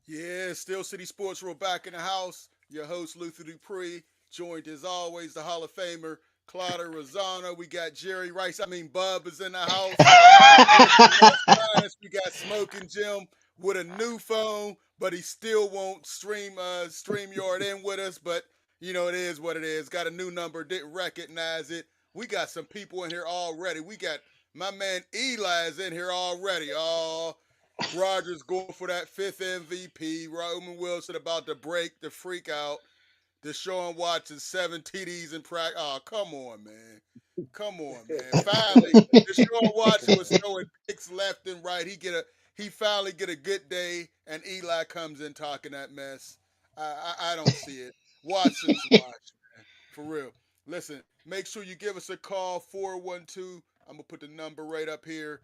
Yeah, Steel City Sports. We're back in the house. Your host, Luther Dupree, joined as always, the Hall of Famer, Claudia Rosano. We got Jerry Rice. I mean, Bub is in the house. Northwest Finest. We got Smoking Jim with a new phone, but he still won't stream yard in with us. But you know, it is what it is. Got a new number, didn't recognize it. We got some people in here already. We got my man Eli is in here already. Oh, Rodgers going for that fifth MVP. Roman Wilson about to break the freak out. Deshaun Watson 7 TDs in practice. Oh, come on, man. Come on, man. Finally, Deshaun Watson was throwing picks left and right. He finally get a good day, and Eli comes in talking that mess. I don't see it. Watson's watch, man. For real. Listen, make sure you give us a call, 412. I'm gonna put the number right up here.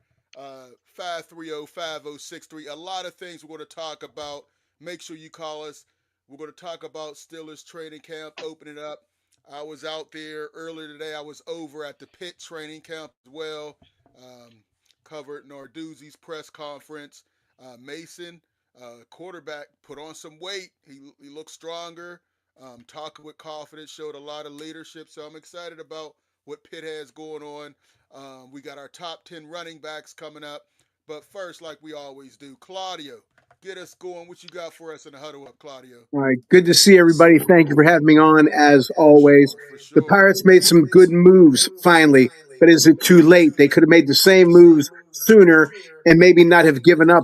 530-5063. A lot of things we're going to talk about. Make sure you call us. We're going to talk about Steelers training camp opening up. I was out there earlier today. I was over at the Pitt Training Camp as well. Um, Covered Narduzzi's press conference. Mason, quarterback, put on some weight. He looked stronger. Talking with confidence, showed a lot of leadership. So I'm excited about what Pitt has going on. We got our top 10 running backs coming up. But first, like we always do, Claudio, get us going. What you got for us in the huddle up, Claudio? All right, good to see everybody. Thank you for having me on as For always. sure, for The sure. Pirates made some good moves finally, but is it too late? They could have made the same moves sooner and maybe not have given up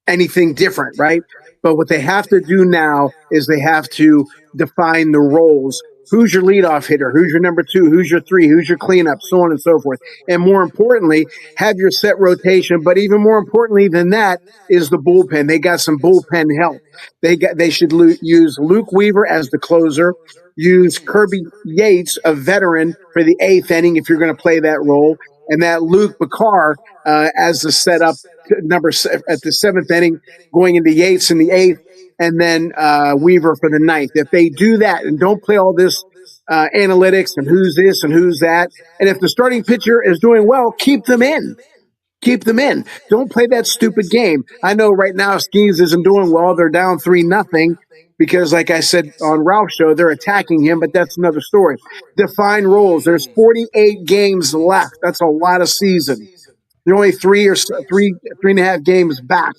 anything different, right? But what they have to do now is they have to define the roles. Who's your leadoff hitter? Who's your number two? Who's your three? Who's your cleanup? So on and so forth. And more importantly, have your set rotation. But even more importantly than that is the bullpen. They got some bullpen help. They should use Luke Weaver as the closer. Use Kirby Yates, a veteran, for the eighth inning if you're going to play that role, and that Luke Bakar as the setup at the seventh inning, going into Yates in the eighth, and then Weaver for the ninth. If they do that and don't play all this analytics and who's this and who's that, and if the starting pitcher is doing well, keep them in. Keep them in. Don't play that stupid game. I know right now Skeens isn't doing well. They're down 3-0 because, like I said on Ralph's show, they're attacking him, but that's another story. Define roles. There's 48 games left. That's a lot of season. They're only three and a half games back.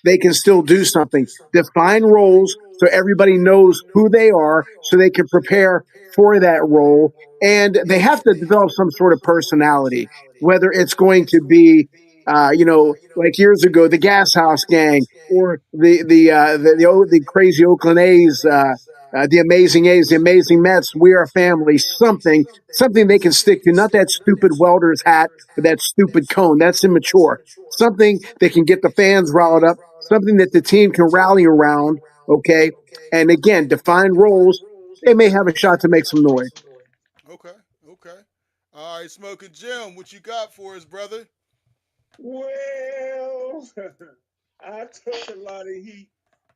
They can still do something. Define roles so everybody knows who they are, so they can prepare for that role. And they have to develop some sort of personality, whether it's going to be, like years ago, the Gas House Gang, or the crazy Oakland A's, the amazing A's, the amazing Mets. We are family. Something they can stick to. Not that stupid welder's hat with that stupid cone. That's immature. Something that can get the fans riled up. Something that the team can rally around. Okay, and again, define roles. They may have a shot to make some noise. Okay, okay. All right, Smoking Jim, what you got for us, brother? Well, I took a lot of heat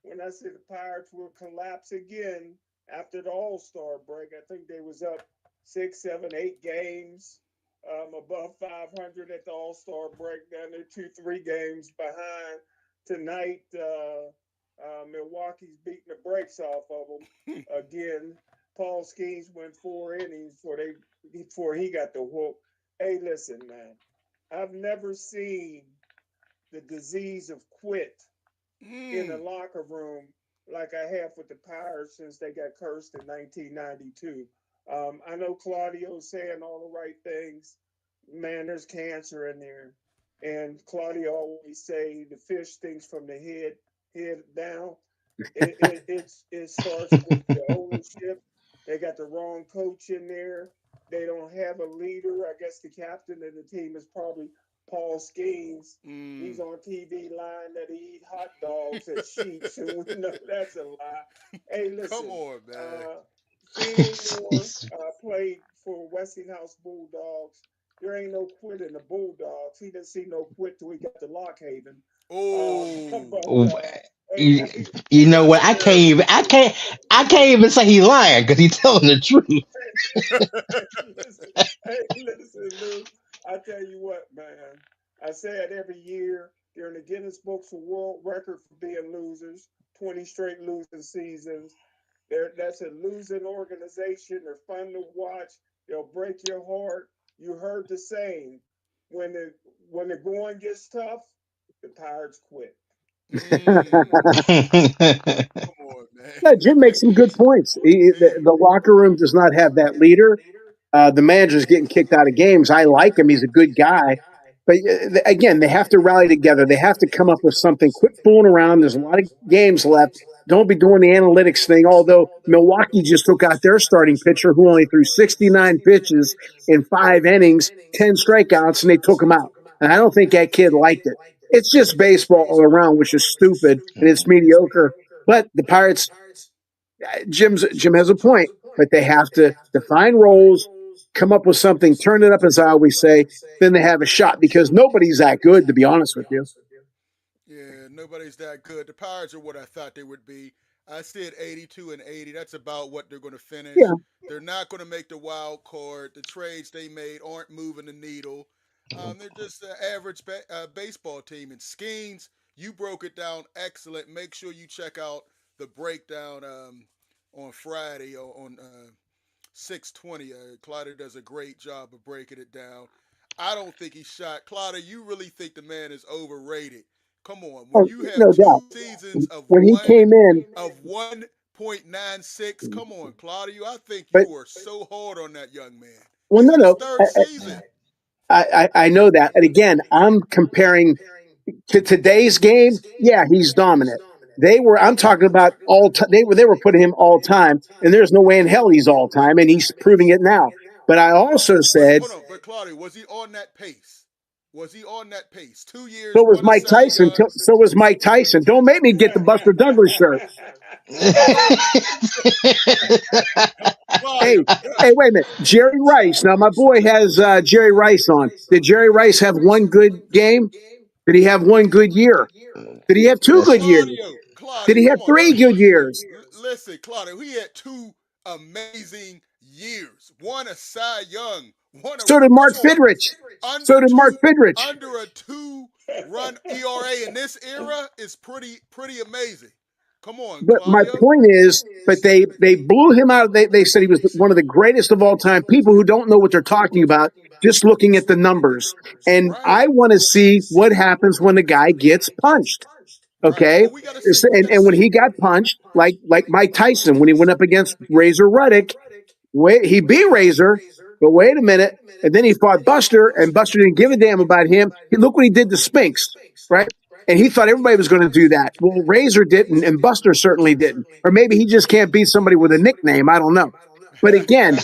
when I said the Pirates will collapse again after the All Star break. I think they was up 6, 7, 8 games above 500 at the All Star break. Now they're 2, 3 games behind tonight. Milwaukee's beating the brakes off of them again. Paul Skeens went 4 innings before he got the whoop. Hey, listen, man. I've never seen the disease of quit in the Mm. locker room like I have with the Pirates since they got cursed in 1992. I know Claudio's saying all the right things. Man, there's cancer in there. And Claudio always say the fish stinks from the head down. It starts with the ownership. They got the wrong coach in there. They don't have a leader. I guess the captain of the team is probably Paul Skeens. He's Mm. on TV lying that he eat hot dogs at Sheets, and we know that's a lie. Hey, Come listen, on, man. Seymour played for Westinghouse Bulldogs. There ain't no quit in the Bulldogs. He didn't see no quit till he got to Lockhaven. Oh, But Oh, hey, you, you know that's what? a fair. I can't even say he lying because he's telling the truth. Listen, hey, listen, Lou. I tell you what, man. I say it every year. They're in the Guinness Books of World Record for being losers. 20 straight losing seasons. That's a losing organization. They're fun to watch. They'll break your heart. You heard the saying, when the when the going gets tough, the Pirates quit. Come on, No, man. Jim makes some good points. The locker room does not have that leader. The manager's getting kicked out of games. I like him; he's a good guy. But again, they have to rally together. They have to come up with something. Quit fooling around. There's a lot of games left. Don't be doing the analytics thing. Although Milwaukee just took out their starting pitcher, who only threw 69 pitches in 5 innings, 10 strikeouts, and they took him out. And I don't think that kid liked it. It's just baseball all around, which is stupid and it's mediocre. But the Pirates, Jim has a point, but they have to define roles, come up with something, turn it up, as I always say. Then they have a shot because nobody's that good, to be honest with you. Yeah, nobody's that good. The Pirates are what I thought they would be. I said 82 and 80. That's about what they're going to finish. Yeah, They're not going to make the wild card. The trades they made aren't moving the needle. They're just an average baseball team. And Skeens, you broke it down excellent. Make sure you check out the breakdown on Friday on 620. Claudia does a great job of breaking it down. I don't think he's shot. Claudia, you really think the man is overrated? Come on, when oh, you have no doubt. two seasons of When he one came in, of 1.96, come on, Claudia, I think but you are so hard on that young man. well, He's no, in his no, third season. I know that. And again, I'm comparing to today's game. Yeah, he's dominant. They were. I'm talking about all. They were putting him all time, and there's no way in hell he's all time, and he's proving it now. But I also But said hold on, but Claudia, was he on that pace? Was he on that pace? 2 years, so was won a Mike Cy Tyson. Young. So was Mike Tyson. Don't make me get the Buster Douglas shirt. Come on, Hey, Claudia. hey, wait a minute. Jerry Rice. Now my boy has Jerry Rice on. Did Jerry Rice have one good game? Did he have one good year? Did he have two That's good years? Did Claudio, he have come on. three good years? Listen, Claudio, he had two amazing years. One a Cy Young. One a So did Mark come on Fidrich. So under did Mark two Fidrich. under a 2 run ERA in this era is pretty amazing. Come on, But my Claudio. point is, but they blew him out. They said he was one of the greatest of all time. People who don't know what they're talking about, just looking at the numbers. And Right. I want to see what happens when the guy gets punched. Right. Okay, Well, we gotta see. We gotta and when see. he got punched, like Mike Tyson when he went up against Razor Ruddock, wait, he beat Razor, but wait a minute, and then he fought Buster, and Buster didn't give a damn about him. Look what he did to Spinks, right? And he thought everybody was going to do that. Well, Razor didn't, and Buster certainly didn't. Or maybe he just can't beat somebody with a nickname. I don't know. But again,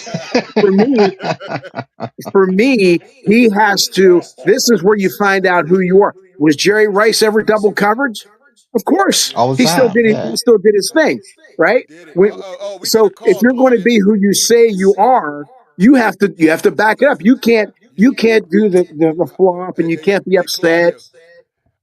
for me, he has to. This is where you find out who you are. Was Jerry Rice ever double coverage? Of course, all the he still time. did. Yeah. He still did his thing, right? Did it? When, We get a so if call, you're going to Claudia. be who you say you are, you have to back it up. You can't do the flop, and you can't be Hey, upset. Claudia.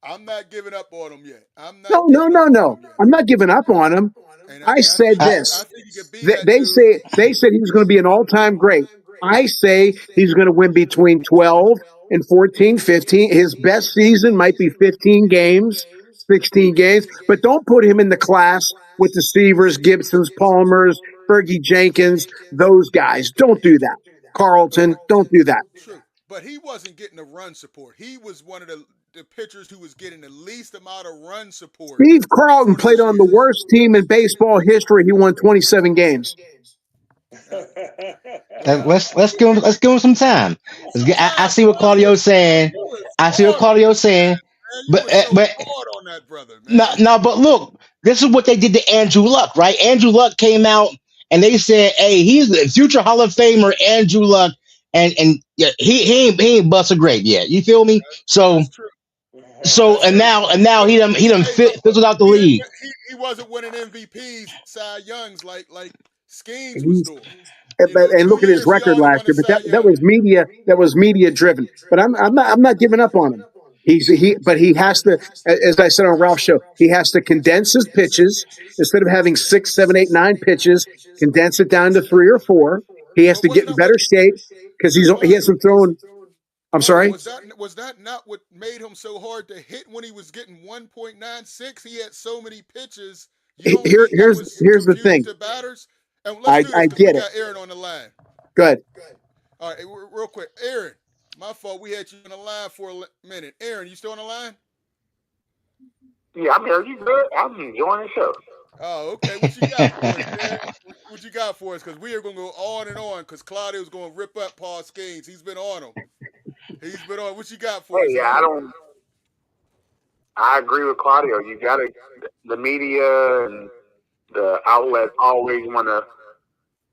I'm not giving up on him yet. I'm No, not no, giving no, up on no. him yet. I'm not giving up on him. I And I said think he this. I think he could be They, that they dude. say they said he was going to be an all-time great. I say he's going to win between 12 and 14, 15. His best season might be 15 games, 16 games, but don't put him in the class with the Seavers, Gibsons, Palmers, Fergie Jenkins, those guys. Don't do that. Carlton, don't do that. True. But he wasn't getting the run support. He was one of the pitchers who was getting the least amount of run support Steve Carlton for played this on the year. worst team in baseball history. He won 27 games. Yeah. Yeah. Let's give him some time. Give him some I time, see what Claudia. Claudio's saying. You was I see what hard on Claudio's saying. man. You But were so but hard on that brother, no, man. no, but look, this is what they did to Andrew Luck, right? Andrew Luck came out and they said, "Hey, he's the future Hall of Famer, Andrew Luck," and yeah, he ain't bust a grape yet. You feel me? So That's true. so That's and true. now But he done hey, no, but fizzled out the he didn't. league. He wasn't winning MVPs, Cy Youngs like Skeens was He's doing. You but know, and two look at his years he record only last won a year. But Cy that Young. was media. That was media driven. But I'm not giving up on him. But he has to, as I said on Ralph's show, he has to condense his pitches instead of having 6, 7, 8, 9 pitches. Condense it down to 3 or 4. He has But to get wasn't in that what better shape because he Claudia? hasn't thrown. I'm Claudia, sorry. was that not what made him so hard to hit when he was getting 1.96? He had so many pitches You don't Here, think that was here's the confusing thing. to batters? And let's do I this because we get it. got Aaron on the line. Good. All right, real quick, Aaron. My fault. We had you on the line for a minute. Aaron, you still on the line? Yeah, I'm here. You good? I'm enjoying the show. Oh, okay. What you got for us, man? What you got for us? Because we are going to go on and on because Claudio's going to rip up Paul Skeens. He's been on him. He's been on. What you got for us, Hey, Aaron? I agree with Claudio. You got to, the media and the outlets always want to,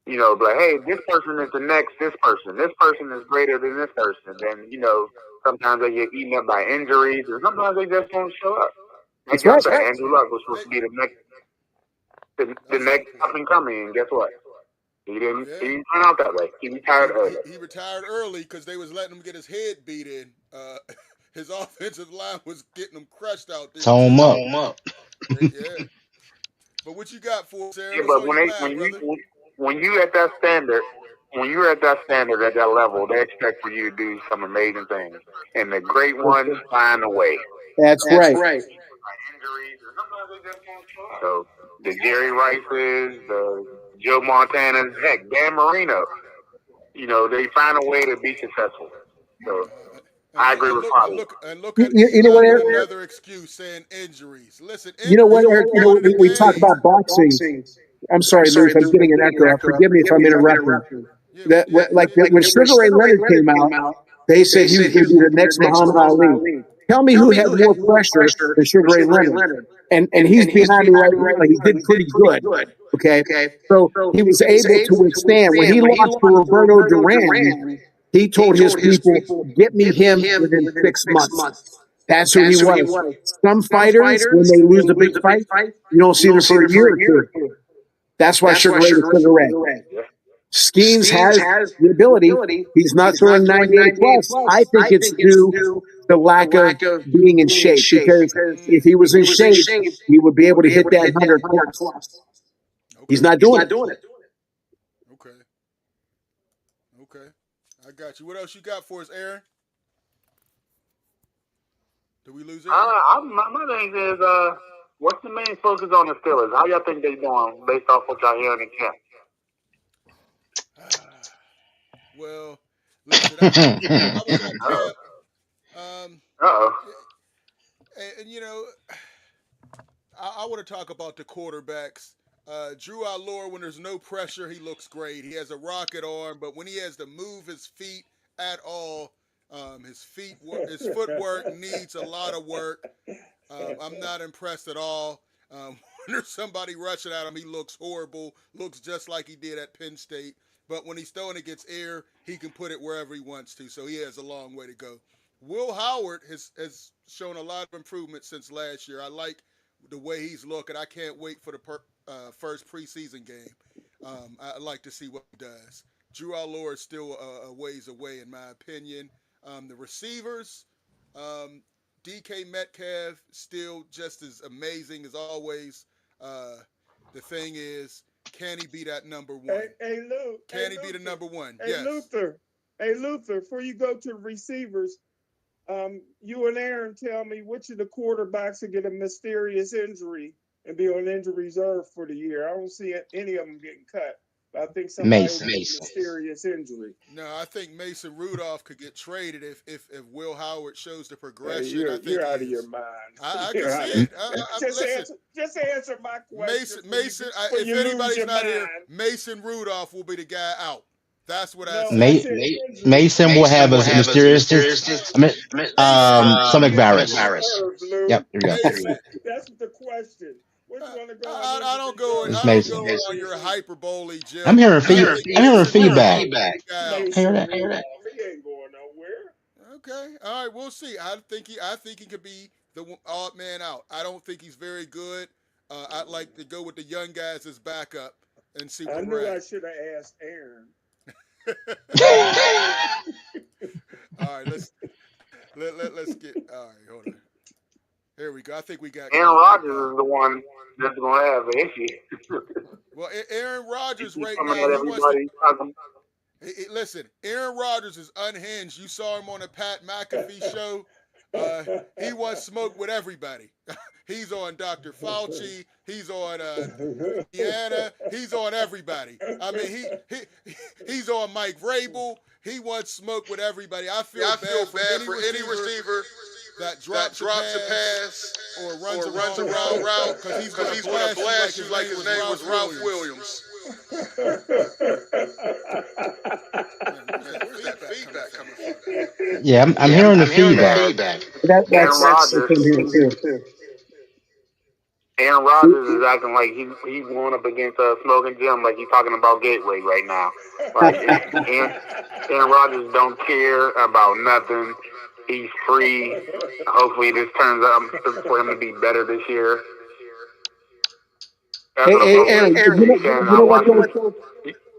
be like, hey, this person is the next this person. This person is greater than this person. Then, sometimes they get eaten up by injuries, and sometimes they just don't show up. Like That's y'all right. said, Andrew Luck was supposed to be the next up and coming, and guess what? He didn't turn out that way. He retired early. He retired early because they was letting him get his head beat in. His offensive line was getting him crushed out there. Tone him up. Yeah. But what you got for us, Aaron? Yeah, What's but on your mind, brother? when you at that standard, when you're at that standard at that level, they expect for you to do some amazing things, and the great ones find a way. That's right. So the Jerry Rices, the Joe Montanas, heck, Dan Marino, they find a way to be successful. So I agree with Claudio. Look at You know Eli what, with Eric? another excuse saying injuries. Listen, You know what, injuries are Eric? part of the We talk game. about boxing. I'm sorry, Luke. I'm getting an echo. Forgive me if I'm interrupting. When Sugar Ray Leonard came out, they said he was going to be the next Muhammad Ali. Tell me who had more pressure than Sugar Ray Leonard. And he's behind me right now. He did pretty good. Okay. So he was able to withstand. When he lost to Roberto Duran, he told his people, get me him within 6 months. That's who he was. Some fighters, when they lose a big fight, you don't see them for a year or two. That's why Sugar Ray is Sugar Ray. Skeens has the ability. He's not throwing 98 plus. I think it's due to lack of being in shape, because if he was in shape, he would be able to hit that 100 plus. He's not doing it. Okay. I got you. What else you got for us, Aaron? Did we lose Aaron? My thing is, what's the main focus on the Steelers? How y'all think they doing based off what y'all hearing in camp? Well, listen, I was at camp. And I want to talk about the quarterbacks. Drew Allure, when there's no pressure, he looks great. He has a rocket arm, but when he has to move his feet at all, his footwork needs a lot of work. I'm not impressed at all. When there's somebody rushing at him, he looks horrible, looks just like he did at Penn State. But when he's throwing against air, he can put it wherever he wants to, so he has a long way to go. Will Howard has shown a lot of improvement since last year. I like the way he's looking. I can't wait for the first preseason game. I'd like to see what he does. Drew Allure is still a ways away, in my opinion. The receivers, DK Metcalf, still just as amazing as always. The thing is, can he be that number one? Hey, Luke. Can he be the number one? Hey, yes. Luther. Hey, Luther, before you go to receivers, you and Aaron tell me which of the quarterbacks will get a mysterious injury and be on injury reserve for the year. I don't see any of them getting cut. But I think somebody will get a mysterious injury. No, I think Mason Rudolph could get traded if Will Howard shows the progression. Hey, you're out of your mind. I can see it. Just answer my question. Mason, if anybody's not here, Mason Rudolph will be the guy out. That's what I say. Mason will have a mysterious stomach virus. Yep, here we go. That's the question. I don't go on your hyperbole, Jim. I'm hearing feedback. I hear that. He ain't going nowhere. Okay, all right, we'll see. I think he could be the odd man out. I don't think he's very good. I'd like to go with the young guys as backup and see what we're at. I should have asked Aaron. All right, let's get. All right, hold on. Here we go. I think we got. Aaron Rodgers is the one that's going to have an issue. Well, Aaron Rodgers right now. Listen, Aaron Rodgers is unhinged. You saw him on the Pat McAfee show. He wants smoke with everybody. He's on Dr. Fauci. He's on Indiana. He's on everybody. I mean, he's on Mike Vrabel. He wants smoke with everybody. I feel bad for any receiver that drops a pass or runs a wrong route because he's going to blast you like his name was Ralph Williams. Where's that feedback coming from? Yeah, I'm hearing the feedback. Aaron That's the thing here Rodgers. too. Aaron Rodgers is acting like he's going up against Smoking Jim, like he's talking about Gateway right now. Like Aaron Rodgers don't care about nothing. He's free. Hopefully, this turns out for him to be better this year. That's what Aaron, you know what though?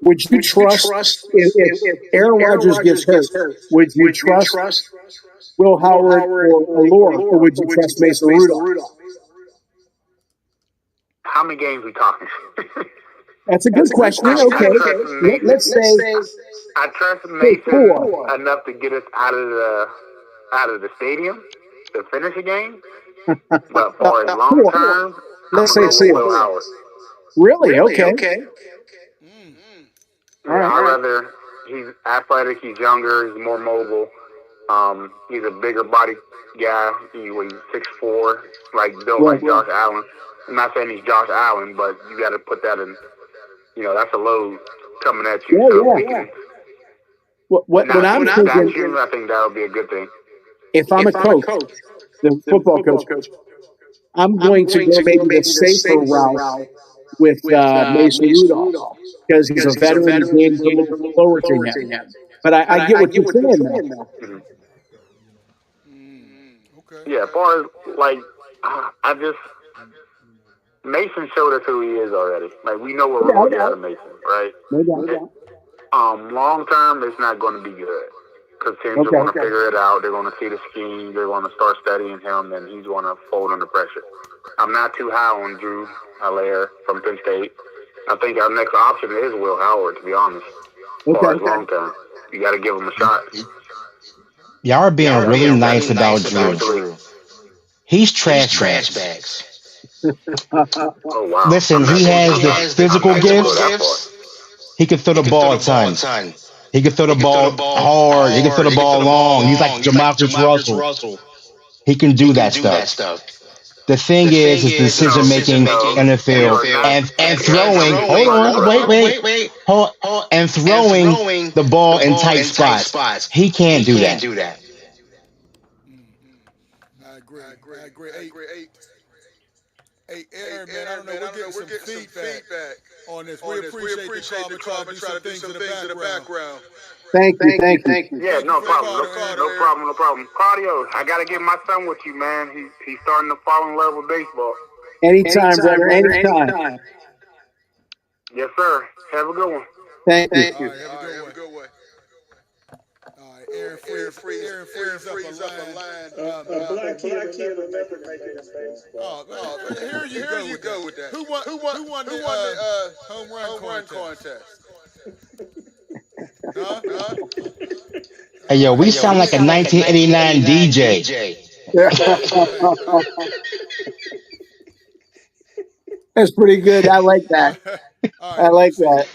Would you trust if Aaron Rodgers gets hurt? Would you trust Will Howard or Allure, or would you trust Mason Rudolph? How many games we talking? That's a good question. Okay, let's say I trust Mason enough to get us out of the stadium to finish a game. But for as long term, let's say I'm gonna go with Will Howard. Really? Okay. Yeah, I'd rather. He's athletic. He's younger. He's more mobile. He's a bigger body guy. He's 6'4", built like Josh Allen. I'm not saying he's Josh Allen, but you got to put that in. That's a load coming at you. Yeah. What I'm thinking, I think that would be a good thing. If I'm a coach, the football coach, I'm going to go maybe the safer route with Mason Rudolph because he's a veteran. The game's a little slower to him. But I get what you're saying, though. Okay. Yeah, as far as Mason showed us who he is already. We know what we're going to get out of Mason, right? Long term, it's not going to be good because teams are going to figure it out. They're going to see the scheme. They're going to start studying him, and he's going to fold under pressure. I'm not too high on Drew Allaire from Penn State. I think our next option is Will Howard, to be honest. As far as long term, you got to give him a shot. Y'all are being really nice about Drew. He's trash bags. Oh, wow. Listen, he has the physical gifts. He can throw the ball a ton. He can throw the ball hard. He can throw the ball long. He's like Jamarcus Russell. He can do that stuff. The thing is decision making in the field and throwing. Hold on, wait. And throwing the ball in tight spots. He can't do that. I agree. Hey, Aaron, man, I don't know. We're getting some feedback on this. We appreciate the call. Try to do some things in the background. Thank you. Yeah, no problem. Claudio, I got to get my son with you, man. He's starting to fall in love with baseball. Anytime, brother. Anytime. Yes, sir. Have a good one. Thank you. All right, have a good one. All right, Aaron frees up a line. A black kid will never make it in baseball. Oh, man, here you go with that. Who won the home run contest? Huh? Hey, yo, we sound like a 1989 DJ. That's pretty good. I like that. Right, I like that.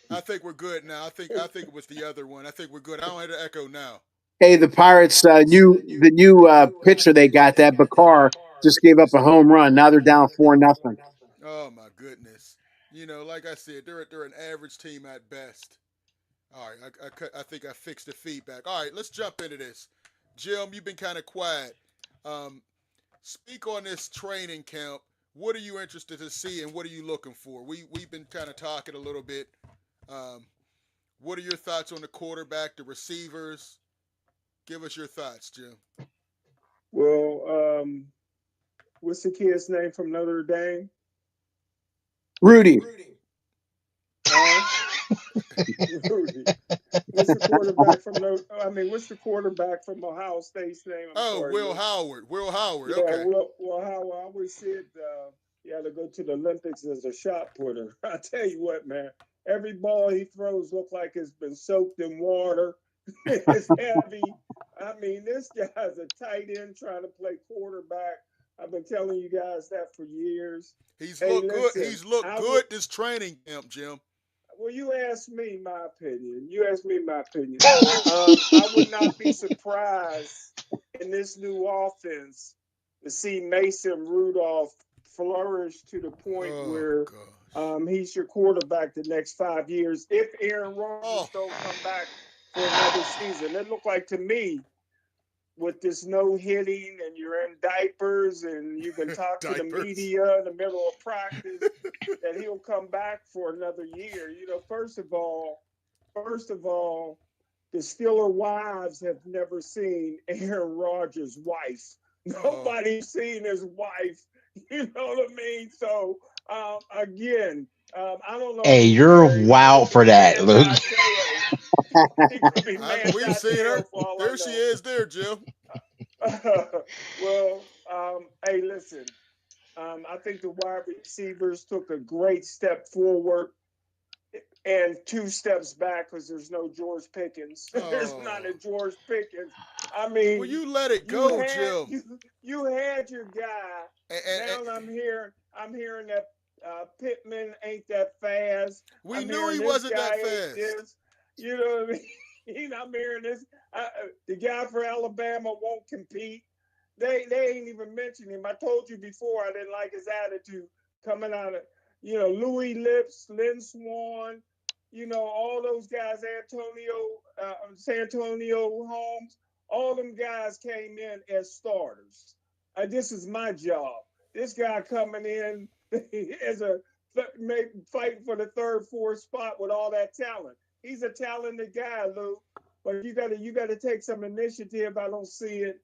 I think we're good now. I think it was the other one. I think we're good. I don't have to echo now. Hey, the Pirates, the new pitcher they got, that Bakar, just gave up a home run. Now they're down 4-0. Oh my goodness! Like I said, they're an average team at best. All right, I think I fixed the feedback. All right, let's jump into this. Jim, you've been kind of quiet. Speak on this training camp. What are you interested to see, and what are you looking for? We've been kind of talking a little bit. What are your thoughts on the quarterback, the receivers? Give us your thoughts, Jim. Well, what's the kid's name from Notre Dame? Rudy. Rudy. What's the quarterback from Ohio State's name? Will Howard. Will Howard. Yeah, Okay. Will Howard. I always said he had to go to the Olympics as a shot putter. I tell you what, man. Every ball he throws looks like it's been soaked in water. It's heavy. I mean, this guy's a tight end trying to play quarterback. I've been telling you guys that for years. He's Hey, looked good. listen, He's looked I would. good this training camp, Jim. Well, you asked me my opinion. You asked me my opinion. I would not be surprised in this new offense to see Mason Rudolph flourish to the point Oh where gosh. he's your quarterback the next 5 years if Aaron Rodgers Oh, don't come back for another season. It looked like to me with this no hitting and you're in diapers and you can talk to the diapers. media in the middle of practice that he'll come back for another year. You know, first of all, the Steeler wives have never seen Aaron Rodgers' wife. Oh, Nobody's seen his wife. You know what I mean? So again, I don't know if Hey, he's you're married. He wild could for be that, man, Luke. not Teo. He could be man, we've not seen her. Teo for all I There she know. is. There, Jim. Well, hey, listen. I think the wide receivers took a great step forward and two steps back because there's no George Pickens. There's not a Oh, George Pickens. I will mean, you let it you go, had Jim? you had your guy. And Now I'm hearing that Pittman ain't that fast. we I'm knew hearing he this wasn't guy that ain't fast. this. You know what I mean? I'm hearing this. The guy for Alabama won't compete. They ain't even mentioned him. I told you before I didn't like his attitude coming out of Louis Lips, Lynn Swan, all those guys, Santonio Holmes, all them guys came in as starters. This is my job. This guy coming in as a fighting for the third, fourth spot with all that talent. He's a talented guy, Lou. But you gotta take some initiative. I don't see it.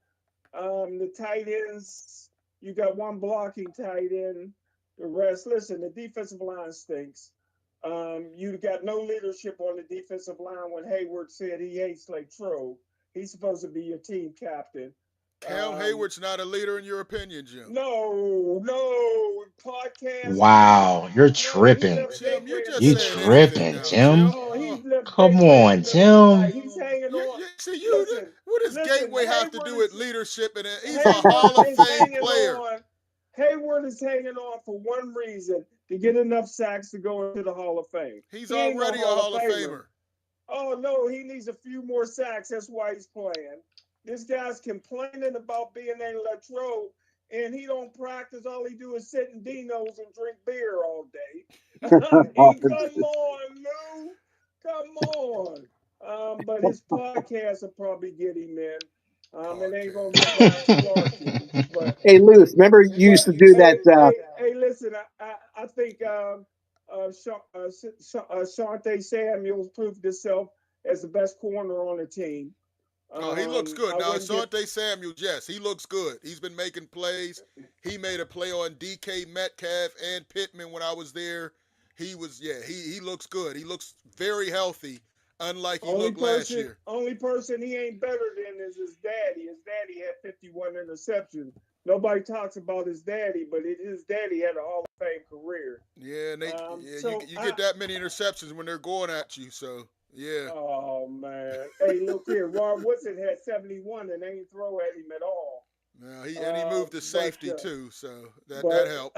The tight ends, you got one blocking tight end. The rest, listen, the defensive line stinks. You got no leadership on the defensive line when Hayward said he hates Latrobe. He's supposed to be your team captain. Cam Um, Hayward's not a leader in your opinion, Jim. no, podcast leader. Wow, you're No, he tripping. left Jim, you Gateway just You until saying July. anything tripping, now, Tim. Jim. Oh, Oh, he left Come Gateway on, until Tim. July. He's hanging on. see you. Listen, What does listen. Gateway have to do with leadership? And he's a Hayward Hall of is Fame hanging player. on. Hayward is hanging on for one reason: to get enough sacks to go into the Hall of Fame. He's He ain't no already a Hall of Hall of Famer. Famer. Oh no, he needs a few more sacks. That's why he's playing. This guy's complaining about being in Latrobe, and he don't practice. All he do is sit in Dino's and drink beer all day. I mean, come on, Lou. Come on. But his podcast will probably get him in. It ain't gonna be Podcast. Ryan Clark, but Hey, Luce, remember you used but to do hey, that. hey, hey, listen. I think Shante Samuels proved himself as the best corner on the team. Oh, he looks good. I Now, wouldn't give. Asante Samuel, yes, he looks good. He's been making plays. He made a play on DK Metcalf and Pittman when I was there. He looks good. He looks very healthy, unlike he Only looked last person, year. only person he ain't better than is his daddy. His daddy had 51 interceptions. Nobody talks about his daddy, but his daddy had a Hall of Fame career. Yeah, and So you get that many interceptions when they're going at you. So yeah. oh man, hey, look here, Ron Woodson had 71 and they ain't throw at him at all. Now he moved to But safety too, so that but helped.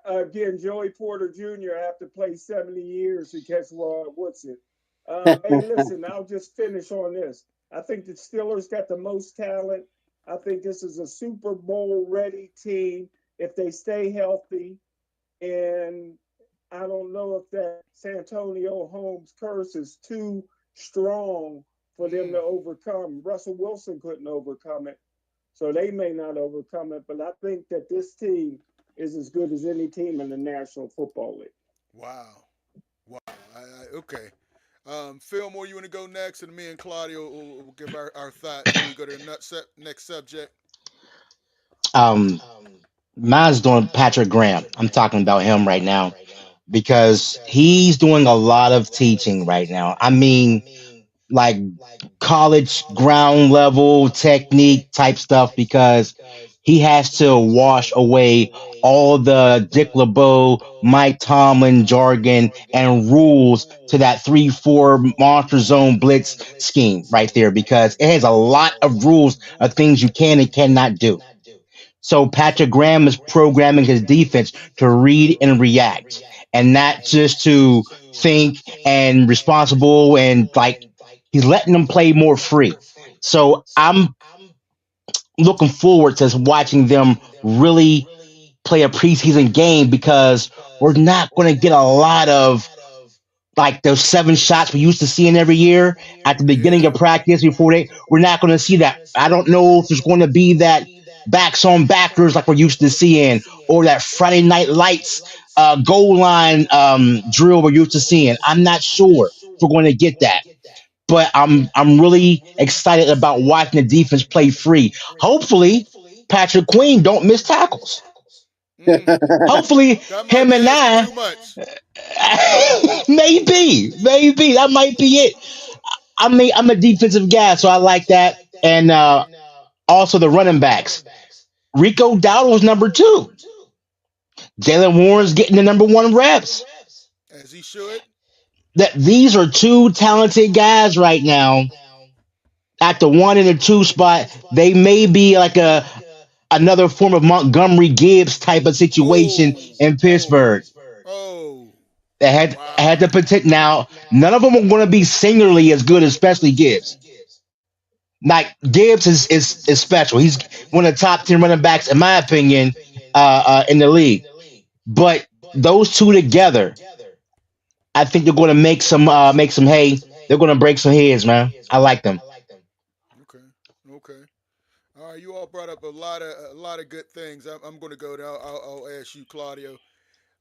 again, Joey Porter Jr. have to play 70 years to catch Ron Woodson. Hey, listen, I'll just finish on this. I think the Steelers got the most talent. I think this is a Super Bowl ready team if they stay healthy. And I don't know if that Santonio Holmes curse is too strong for them to Mm. overcome. Russell Wilson couldn't overcome it, so they may not overcome it. But I think that this team is as good as any team in the National Football League. Wow, wow. Okay. Fillmore, you want to go next, and me and Claudio will give our thoughts when we go to the next subject. Um, Mine's doing Patrick Graham. I'm talking about him right now because he's doing a lot of teaching right now. I mean, like college ground level technique type stuff because he has to wash away all the Dick LeBeau, Mike Tomlin jargon and rules to that 3-4 monster zone blitz scheme right there, because it has a lot of rules of things you can and cannot do. So Patrick Graham is programming his defense to read and react, and not just to think and responsible, and like he's letting them play more free. So I'm looking forward to watching them really play a preseason game, because we're not going to get a lot of like those 7 shots we used to seeing every year at the beginning of Yeah. practice before we're not going to see that. I don't know if there's going to be that backs on backers like we're used to seeing, or that Friday night lights goal line drill we're used to seeing. I'm not sure if we're going to get that. But I'm really excited about watching the defense play free. Hopefully, Patrick Queen don't miss tackles. Mm, Hopefully, that might him be and asking I too much. maybe that might be it. I mean, I'm a defensive guy, so I like that. And also the running backs. Rico Dowdle's number 2. Jalen Warren's getting the number 1 reps. As he should. That these are 2 talented guys right now at the 1 and the 2 spot. They may be like another form of Montgomery Gibbs type of situation Oh, in oh, Pittsburgh. oh. They had Wow. the potential. Now, none of them are going to be singularly as good, especially Gibbs. Like Gibbs is special. He's one of the top 10 running backs, in my opinion, in the league. But those 2 together, I think they're going to make some hay. They're going to break some heads, man. I like them. Okay. Okay. All right. You all brought up a lot of good things. I'm going to go now. I'll ask you, Claudio.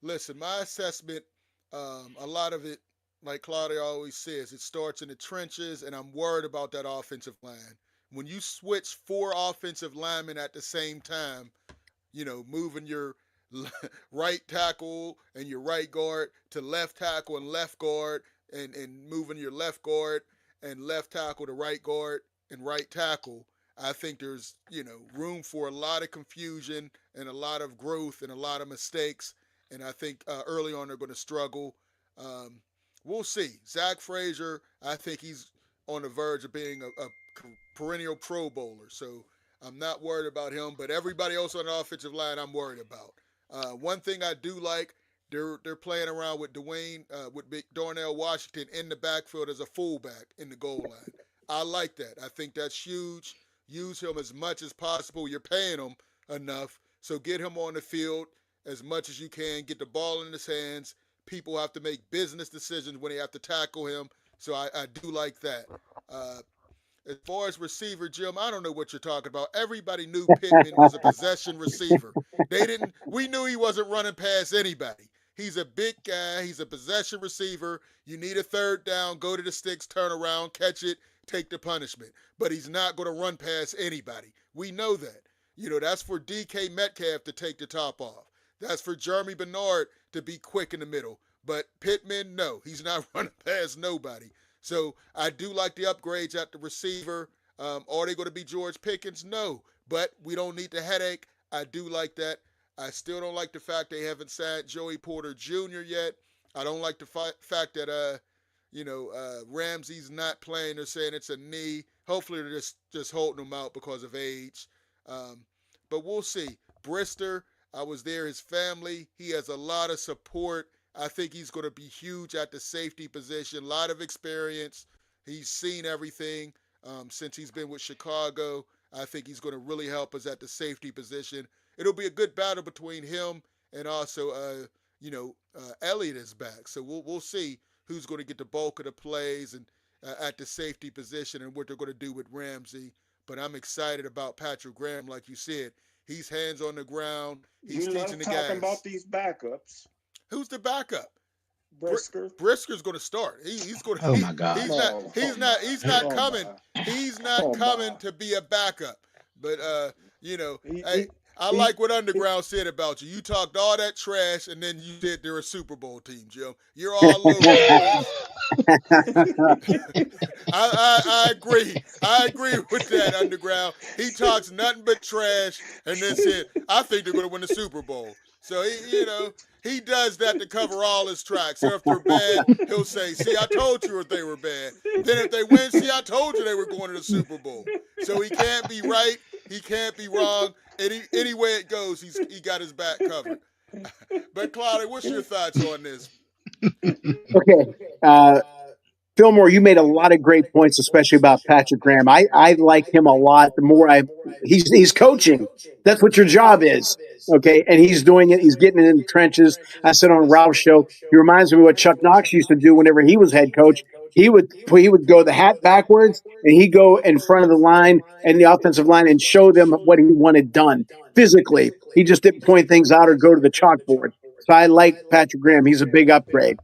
Listen, my assessment, a lot of it, like Claudia always says, it starts in the trenches, and I'm worried about that offensive line. When you switch 4 offensive linemen at the same time, moving your right tackle and your right guard to left tackle and left guard, and moving your left guard and left tackle to right guard and right tackle, I think there's, room for a lot of confusion and a lot of growth and a lot of mistakes. And I think early on they're going to struggle. Um, we'll see. Zach Frazier, I think he's on the verge of being a perennial Pro Bowler. So I'm not worried about him. But everybody else on the offensive line, I'm worried about. One thing I do like, they're playing around with Darnell Washington in the backfield as a fullback in the goal line. I like that. I think that's huge. Use him as much as possible. You're paying him enough, so get him on the field as much as you can. Get the ball in his hands. People have to make business decisions when they have to tackle him. So I do like that. Uh, as far as receiver, Jim, I don't know what you're talking about. Everybody knew Pittman was a possession receiver. They didn't. We knew he wasn't running past anybody. He's a big guy. He's a possession receiver. You need a third down, go to the sticks, turn around, catch it, take the punishment. But he's not going to run past anybody. We know that. That's for DK Metcalf to take the top off. That's for Jeremy Bernard to be quick in the middle. But Pittman, no, he's not running past nobody. So I do like the upgrades at the receiver. Are they going to be George Pickens? No, but we don't need the headache. I do like that. I still don't like the fact they haven't signed Joey Porter Jr. yet. I don't like the fact that Ramsey's not playing. They're saying it's a knee. Hopefully they're just holding him out because of age. Um, but we'll see. Brister, I was there. His family. He has a lot of support. I think he's going to be huge at the safety position. A lot of experience. He's seen everything since he's been with Chicago. I think he's going to really help us at the safety position. It'll be a good battle between him and also, Elliott is back. So we'll see who's going to get the bulk of the plays and at the safety position and what they're going to do with Ramsey. But I'm excited about Patrick Graham, like you said. He's hands on the ground. He's You teaching love the talking guys. about these backups. Who's the backup? Brisker. Brisker's going to start. He's going to. Oh my God. He's not. Oh, He's oh not. my. He's not Oh coming. my. He's not Oh coming my. to be a backup. But He, hey, he, I like what Underground said about you. You talked all that trash, and then you said they're a Super Bowl team, Jim. You're all over the place. I agree. I agree with that, Underground. He talks nothing but trash, and then said, "I think they're going to win the Super Bowl." So he does that to cover all his tracks. So if they're bad, he'll say, "See, I told you if they were bad." Then if they win, "See, I told you they were going to the Super Bowl." So he can't be right. He can't be wrong. Any way it goes, he got his back covered. But Claudia, what's your thoughts on this? Okay. Uh, Fillmore, you made a lot of great points, especially about Patrick Graham. I like him a lot. The more he's coaching. That's what your job is. Okay. And he's doing it. He's getting in the trenches. I said on Ralph's show, he reminds me of what Chuck Knox used to do whenever he was head coach. He would go the hat backwards and he'd go in front of the line and the offensive line and show them what he wanted done physically. He just didn't point things out or go to the chalkboard. So I like Patrick Graham. He's a big upgrade.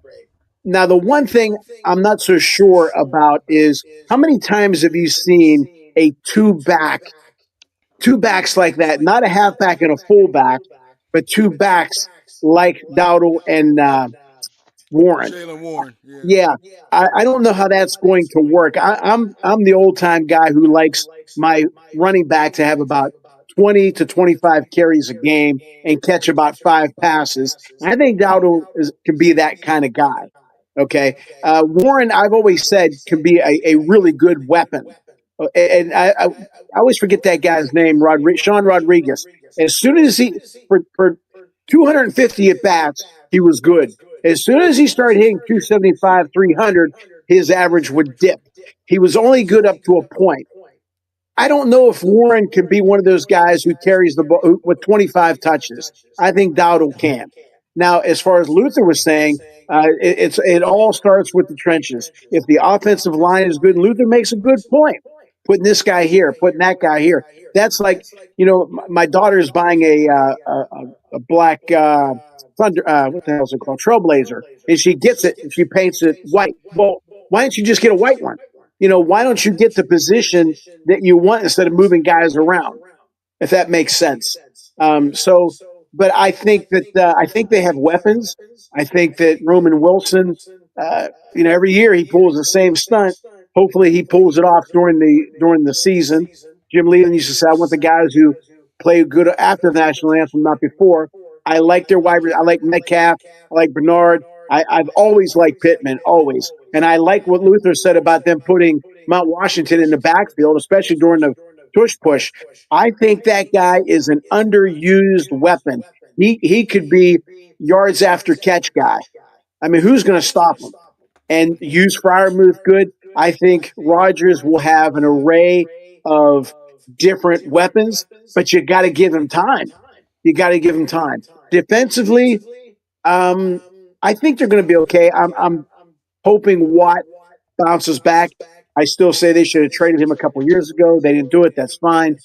Now, the one thing I'm not so sure about is how many times have you seen a two backs like that, not a halfback and a fullback, but two backs like Dowdle and Warren? Jalen Warren, yeah. Yeah, I don't know how that's going to work. I'm the old time guy who likes my running back to have about 20 to 25 carries a game and catch about 5 passes. I think Dowdle can be that kind of guy. Okay, Warren, I've always said can be a really good weapon, and I always forget that guy's name, Sean Rodriguez. As soon as for 250 at bats, he was good. As soon as he started hitting 275, 300, his average would dip. He was only good up to a point. I don't know if Warren can be one of those guys who carries the ball with 25 touches. I think Dowdle can. Now, as far as Luther was saying, it all starts with the trenches. If the offensive line is good, Luther makes a good point. Putting this guy here, putting that guy here. That's like, my daughter is buying a black thunder. What the hell is it called? Trailblazer, and she gets it and she paints it white. Well, why don't you just get a white one? Why don't you get the position that you want instead of moving guys around, if that makes sense. But I think they have weapons. I think that Roman Wilson, every year he pulls the same stunt. Hopefully he pulls it off during the season. Jim Leland used to say, "I want the guys who play good after the national anthem, not before." I like their I like Metcalf. I like Bernard. I've always liked Pittman, always. And I like what Luther said about them putting Mount Washington in the backfield, especially during the tush push. I think that guy is an underused weapon. He could be yards after catch guy. I mean, who's going to stop him? And use Fryermuth good. I think Rodgers will have an array of different weapons, but you got to give him time. You got to give him time. Defensively, I think they're going to be okay. I'm hoping Watt bounces back. I still say they should have traded him a couple of years ago. They didn't do it. That's fine.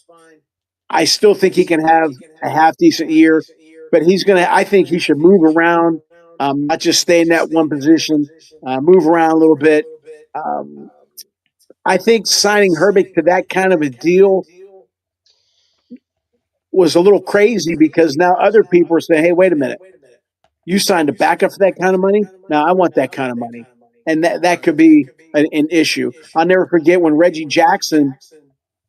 I still think he can have a half decent year, but I think he should move around, not just stay in that one position, move around a little bit. Um, I think signing Herbig to that kind of a deal was a little crazy because now other people are saying, "Hey, wait a minute. You signed a backup for that kind of money? Now I want that kind of money." And that could be an issue. I'll never forget when Reggie Jackson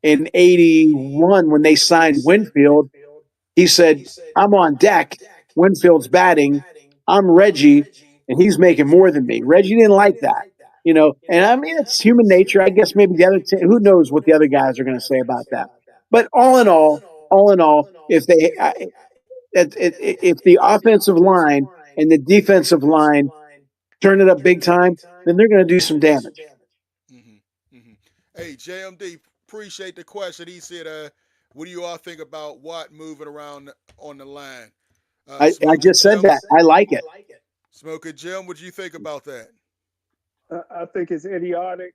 in 81, when they signed Winfield, he said, "I'm on deck. Winfield's batting. I'm Reggie, and he's making more than me." Reggie didn't like that, and I mean, it's human nature. I guess maybe the other who knows what the other guys are going to say about that. But all in all, if the offensive line and the defensive line turn it up big time, then they're going to do some damage. Mm-hmm, mm-hmm. Hey, JMD, appreciate the question. He said, "What do you all think about Watt moving around on the line?" I Smoking just said Jim, that. I like it. Smoking Jim, what do you think about that? I think it's idiotic.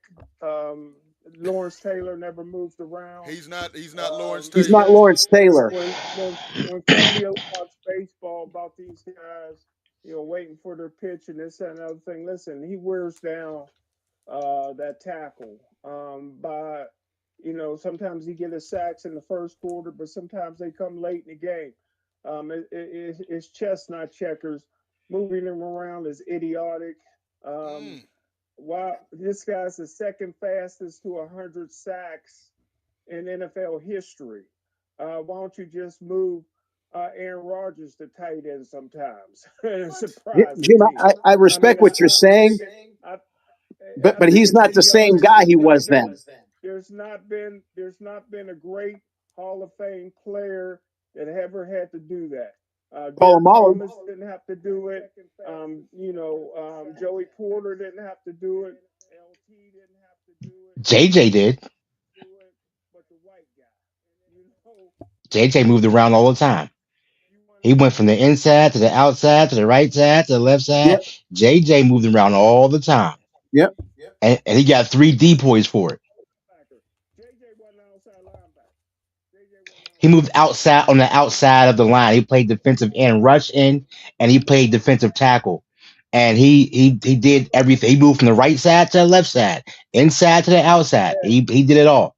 Lawrence Taylor never moved around. He's not. He's not Lawrence He's Taylor. not Lawrence Taylor. When Claudio talks baseball about these guys, waiting for their pitch and this and another thing. Listen, he wears down that tackle by Sometimes he get his sacks in the first quarter, but sometimes they come late in the game. It's chestnut checkers. Moving him around is idiotic. Um, Mm. Wow, this guy's the second fastest to 100 sacks in NFL history. Why don't you just move Aaron Rodgers to tight end sometimes and What? surprise the Jim, team? I I mean, respect what you're saying, I, I but think he's it's not the same idiotic. guy he was then. There's not been a great Hall of Fame player that ever had to do that. Derek Polamalu. Thomas didn't have to do it. Joey Porter didn't have to do it. LT didn't have to do it. JJ did. Do it, but the white guy. You know, JJ moved around all the time. you want He to went from the inside to the outside to the right side to the left side. Yep, JJ moved around all the time, yep. and he got three depoys for it. linebacker. JJ wasn't an outside linebacker. JJ wasn't an He moved outside linebacker. outside on the outside of the line. He played defensive end rush in, and he played defensive tackle. And he did everything. He moved from the right side to the left side, inside to the outside. Yeah. He did it all.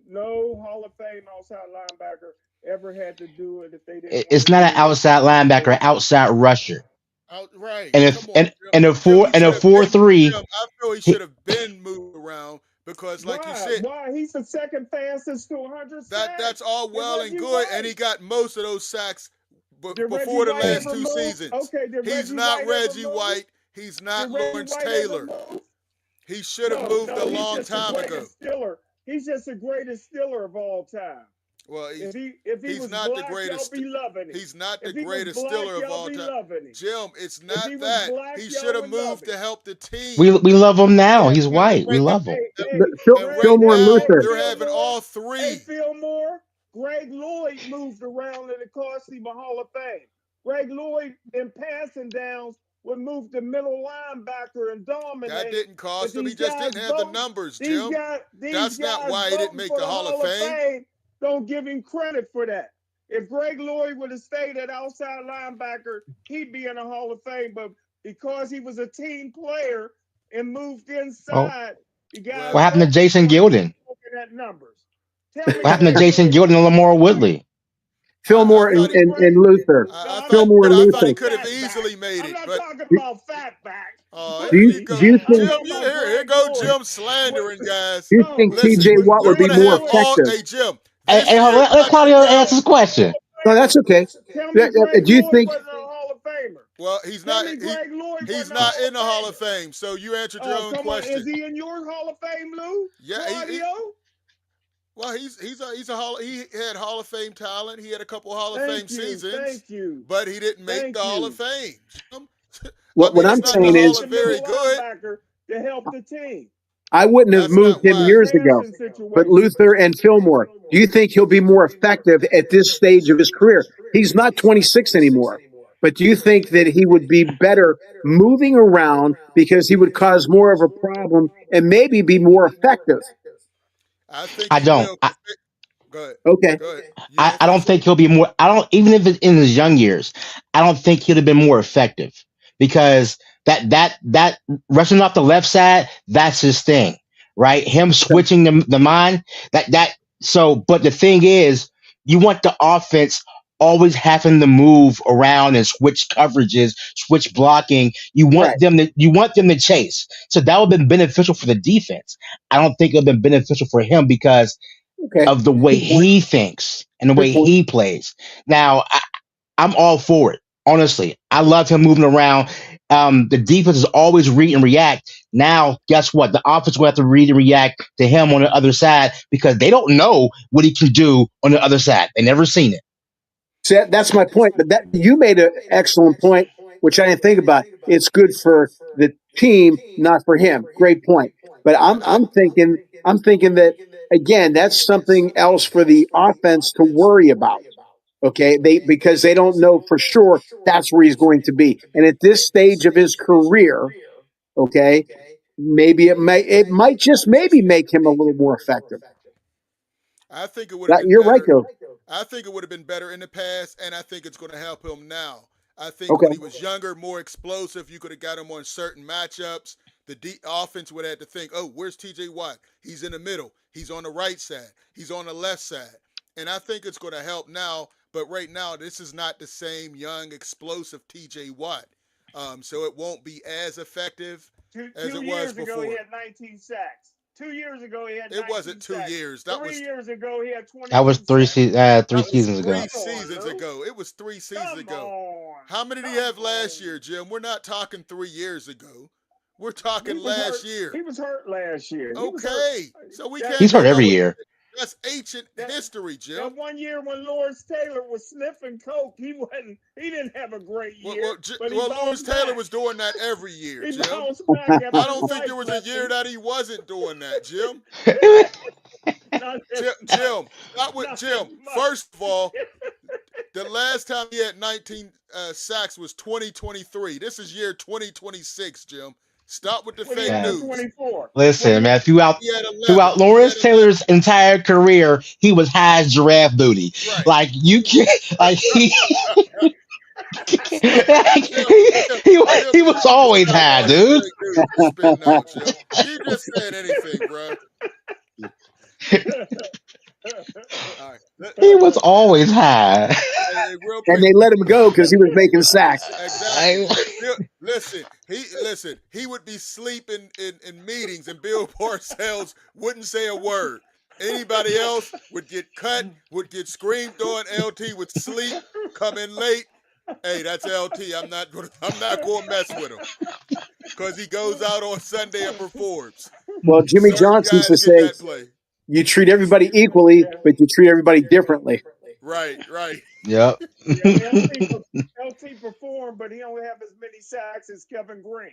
No Hall of Fame outside linebacker ever had to do it if they didn't want It's to not an do it. outside linebacker, an And outside rusher. Outright. And Come if on, Jim. and a Jim, four he and should a have four been. three. Jim, I feel he should He, have been moved around because, like you why? said, Why? He's the second fastest to 100 that's sacks. all And well and Reggie good, and White. he got most of those sacks Did Reggie before the White last ever two move? seasons. Okay, did He's Reggie not White ever Reggie move? White. He's Did not Reggie Lawrence White ever Taylor. move? He should have No, moved a no, he's long just the time ago. greatest stiller. He's just the greatest stiller of all time. Well, If he he's was not the black, y'all greatest. be loving him. He's not the If he was greatest black, stiller of y'all all be time. loving him. Jim, it's If he not was that. black, He should y'all have would love moved him. to help the we team. we love him now. Yeah, He's but white. We Right now, love him. But and right Fillmore and now Luther. they're having all Hey, three. Fillmore, Greg Lloyd moved around and it cost him a Hall of Fame. Greg Lloyd in passing downs would move the middle linebacker and That dominate. didn't But cost him. He these just guys didn't have the voting, numbers, these Jim. guys, these That's not guys why he didn't voting make for the the Hall of Hall of Fame. Fame don't give him credit for that. If Greg Lloyd would have stayed at outside linebacker, he'd be in the Hall of Fame. But because he was a team player and moved Well, inside, the guys what Well, happened to voting Jason for him Gilden? looking at numbers. Tell me What happened to Greg Jason Lloyd Gilden and wasn't a Lamar Hall of Famer. Woodley? I Fillmore thought he, and Luther. Now, I'm not Fillmore and I talking thought he Luther. about could have fatback. easily made I'm it, not but talking about fatback. Do here you you Pussy. go, do you I'm think Jim. talking about Here Greg go Lloyd. Jim slandering guys. do you No, think Listen, T.J. when Watt we're would be Greg gonna more have Lloyd, all. effective? Hey, Jim, Hey, this year, let like Claudio Jim. ask this question. No, that's okay. Tell me Greg Do you Lloyd think? wasn't a Hall of Famer. Well, Tell me Greg Lloyd he's wasn't a not Hall of in the Hall of Famer. Fame. So you answered your Oh, own come on. Is question. he in your Hall of Fame, Lou? Yeah, Claudio? well, he's a Hall. He had Hall of Fame talent. He had a couple Hall of Fame Thank you. seasons, Thank you. but he didn't make the Thank Hall of you. Fame. Jim. I What mean, Yeah, it's I'm but not the saying he Hall was is, of the very middle good. linebacker to help the team. I wouldn't have That's moved not him In why. years ago. passing But situations. Luther and Fillmore, do you think he'll be more effective at this stage of his career? He's not 26 anymore. But do you think that he would be better moving around because he would cause more of a problem and maybe be more effective? I think I he don't. will. Go ahead. Okay. Go ahead. You I answer don't this? think he'll be more. I don't even if it's in his young years. I don't think he'd have been more effective because that rushing off the left side, that's his thing, right? Him switching the mind, that. So, but the thing is, you want the offense always having to move around and switch coverages, switch blocking. Right. You want them to chase. So that would have been beneficial for the defense. I don't think it would have been beneficial for him because Okay. of the way Good point. he thinks and the Good way point. he plays. Now, I'm all for it. Honestly, I love him moving around. The defense is always read and react. Now, guess what? The offense will have to read and react to him on the other side because they don't know what he can do on the other side. They never seen it. See, that's my point. But that you made an excellent point, which I didn't think about. It's good for the team, not for him. Great point. But I'm thinking that again, that's something else for the offense to worry about. Okay, they because they don't know for sure that's where he's going to be. And at this stage of his career, okay, maybe it might just maybe make him a little more effective. I think it would have been You're right better. though. I think it would have been better in the past, and I think it's going to help him now. I think Okay. when he was younger, more explosive, you could have got him on certain matchups. the offense would have to think, oh, where's T.J. Watt? He's in the middle. He's on the right side. He's on the left side. And I think it's going to help now. But right now, this is not the same young, explosive T.J. Watt. So it won't be as effective as it was before. 2 years ago, he had 19 sacks. 2 years ago, he had 19 It wasn't 2 sacks. years. That 3 was years ago, he had 20. That was three that was seasons ago. three seasons ago. It was 3 seasons Come ago. on. How many did he have last year, Jim? We're not talking 3 years ago. We're talking He was last hurt. year. He was hurt last year. He was hurt. Okay, so we can't. He's hurt every year. That's ancient history, Jim. That 1 year when Lawrence Taylor was sniffing coke, he didn't have a great year. Well, Lawrence Taylor was doing that every year, He Jim. bounced back after I don't his think wife there was a left year him. that he wasn't doing that, Jim. Not Jim, not with not Jim. as much. First of all, the last time he had 19 sacks was 2023. This is year 2026, Jim. Stop with the when he fake had news. 24. Listen, man, throughout He had 11. throughout Lawrence Taylor's entire career, he was high as giraffe booty. Right. Like you can't, like he he was always high, dude. You just said anything, bro. All right. He was always high. Hey, real quick. And they let him go because he was making sacks. Exactly. Listen, he would be sleeping in meetings and Bill Parcells wouldn't say a word. Anybody else would get cut, would get screamed on. LT would sleep, come in late. Hey, that's LT. I'm not going to mess with him because he goes out on Sunday and performs. Well, Jimmy Johnson used to say, you treat everybody equally, but you treat everybody differently. Right. Yep. LT performed, but he only have as many sacks as Kevin Green.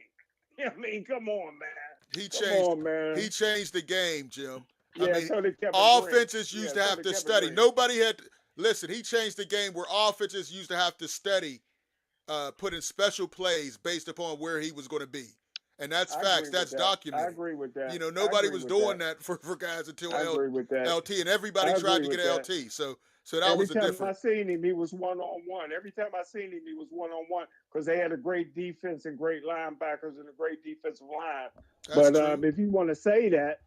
I mean, come on, man. He changed the game, Jim. Yeah, I mean, so did Kevin offenses Green. used Yeah, to so have did to Kevin study. Green. Nobody had. Listen, he changed the game where offenses used to have to study, put in special plays based upon where he was going to be. And that's facts. That's documented. I agree with that. You know, nobody was doing that for guys until LT, and everybody tried to get LT. So that was a difference. Every time I seen him, he was one-on-one. Every time I seen him, he was one-on-one because they had a great defense and great linebackers and a great defensive line. That's but true. If you want to say that,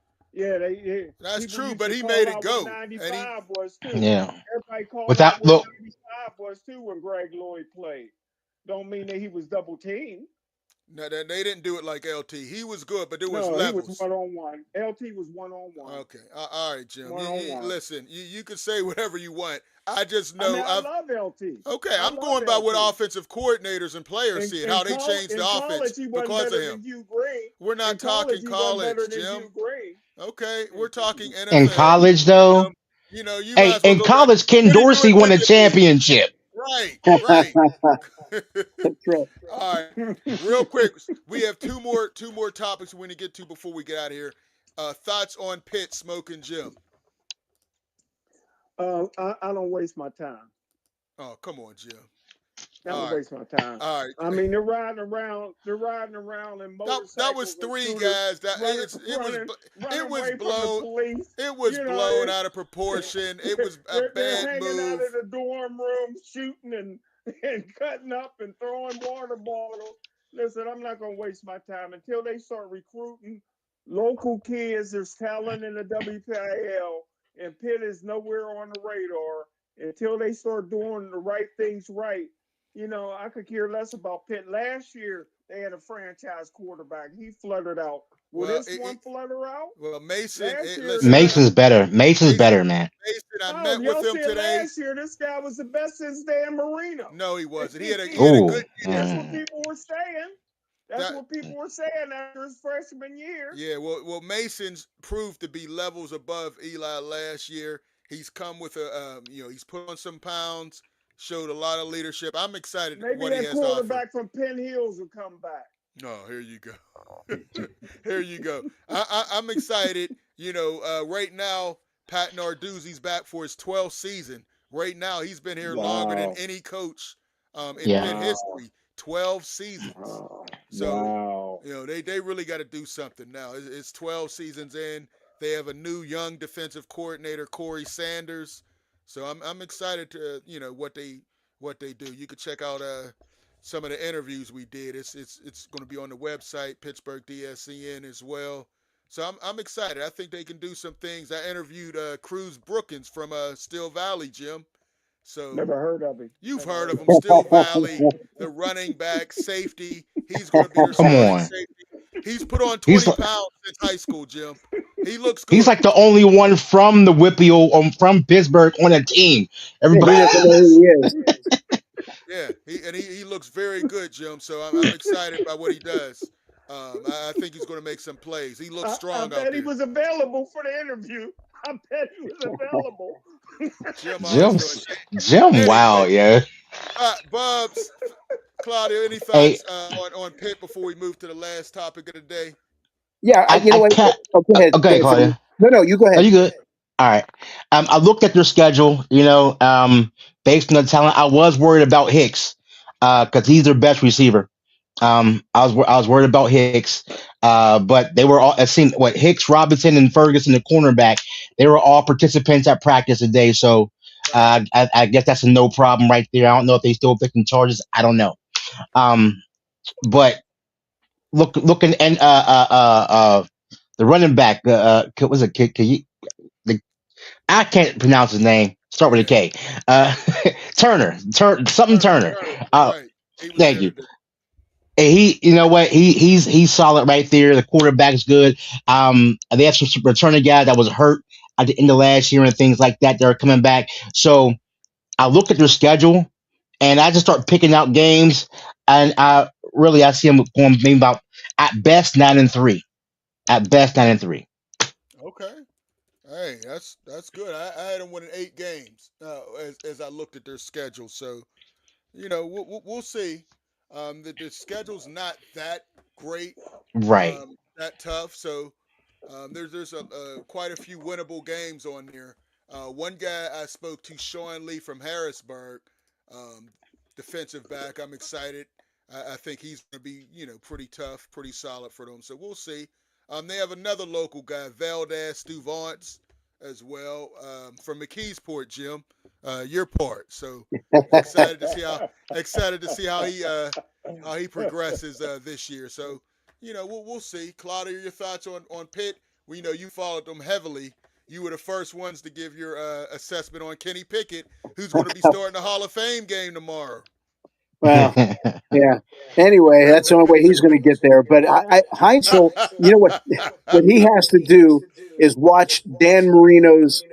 that's true. But he made it go. 95 was too. Yeah. Everybody called Without out what 95 was too when Greg Lloyd played. Don't mean that he was double teamed. No, they didn't do it like LT. He was good, but there was levels. He was one-on-one. LT was one-on-one. Okay. All right, Jim. One-on-one. Listen, you can say whatever you want. I just know I love LT. Okay, I'm going by what offensive coordinators and players see, how they changed the offense because of him. We're not talking college, Jim. Okay, we're talking NFL. In college, though, in college, Ken Dorsey won a championship. Right. That's right. All right, real quick, we have two more topics we're going to get to before we get out of here. Thoughts on Pitt smoking Jim? I don't waste my time. Oh, come on, Jim. I don't waste my time. All right. I mean, they're riding around in motorcycles. That was three guys. It was blown out of proportion. It was a bad move. Hanging out in the dorm room, shooting and cutting up and throwing water bottles. Listen, I'm not going to waste my time until they start recruiting local kids. There's talent in the WPIL, and Pitt is nowhere on the radar. Until they start doing the right things right, I could care less about Pitt. Last year, they had a franchise quarterback. He fluttered out. Will this one flutter out? Well, Mason. Mason's better. Mason's better, man. Mason, I met with him today. Last year, this guy was the best since Dan Marino. No, he wasn't. He had a good year. That's what people were saying. That's what people were saying after his freshman year. Yeah, well, Mason's proved to be levels above Eli last year. He's come with he's put on some pounds, showed a lot of leadership. I'm excited what he has to offer. Maybe that quarterback from Penn Hills will come back. No, here you go. Here you go. I'm excited. Right now, Pat Narduzzi's back for his 12th season. Right now, he's been here longer than any coach in Pitt history. 12 seasons. So, they really got to do something now. It's 12 seasons in. They have a new young defensive coordinator, Corey Sanders. So I'm excited to what they do. You could check out some of the interviews we did. It's going to be on the website, Pittsburgh DSCN as well. So I'm excited. I think they can do some things. I interviewed Cruz Brookins from Still Valley, Jim. So Never heard of him. you've Never heard heard of of him, him. Still Valley, the running back, safety. He's going to be their Come starting on. safety. He's put on He's 20 pounds since high school, Jim. He looks he's good. like the only one from the Whippy from Pittsburgh on a team. Yeah, Everybody. he doesn't know who he is. Yeah, he looks very good, Jim. So I'm excited by what he does. I think he's going to make some plays. He looks I strong out bet he there. was available for the interview. I bet he was available. Jim always Jim, doing. Jim, wow, Anyway, yeah. Bubs, Claudio, any Hey, thoughts on Pitt before we move to the last topic of the day? Yeah, I, you know I what? can't. Oh, go Okay, ahead, Tony. Claudia. No, you go Are ahead. you good? All right. I looked at their schedule. Based on the talent, I was worried about Hicks because he's their best receiver. I was worried about Hicks, but they were all. It seemed what Hicks, Robinson, and Ferguson, the cornerback, they were all participants at practice today. So Right. I guess that's a no problem right there. I don't know if they still picking charges. I don't know. Um, but looking and the running back, was it the I can't pronounce his name. Start with a Yeah. K. Uh, something Turner. Turner. Uh, Right. He was Thank there you. today. And you know what? He's solid right there. The quarterback is good. They have some returning guy that was hurt at the end of last year and things like that. They're coming back. So I look at their schedule and I just start picking out games, and I see them going maybe about at best 9-3. At best 9-3. Okay. Hey, that's good. I had them winning 8 games as I looked at their schedule. So we'll see. The schedule's not that great, Right. that tough. So there's quite a few winnable games on there. One guy I spoke to, Sean Lee from Harrisburg, um, defensive back. I'm excited. I think he's going to be pretty tough, pretty solid for them. So we'll see. They have another local guy, Valdez Stuvance, as well, from McKeesport, Jim, your part. So excited to see how he progresses this year. So we'll see. Claudia, your thoughts on Pitt? We know you followed them heavily. You were the first ones to give your assessment on Kenny Pickett, who's going to be starting the Hall of Fame game tomorrow. Well, yeah. Anyway, that's the only way he's going to get there. But Heinzel, you know what he has to do is watch Dan Marino's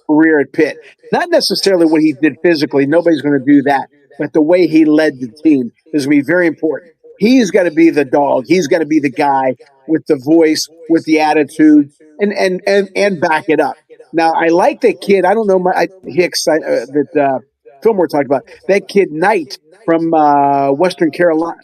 career at Pitt. Not necessarily what he did physically. Nobody's going to do that. But the way he led the team is going to be very important. He's got to be the dog. He's got to be the guy with the voice, with the attitude, and back it up. Now, I like the kid. I don't know Hicks that Fillmore talked about. That kid Knight from Western Carolina.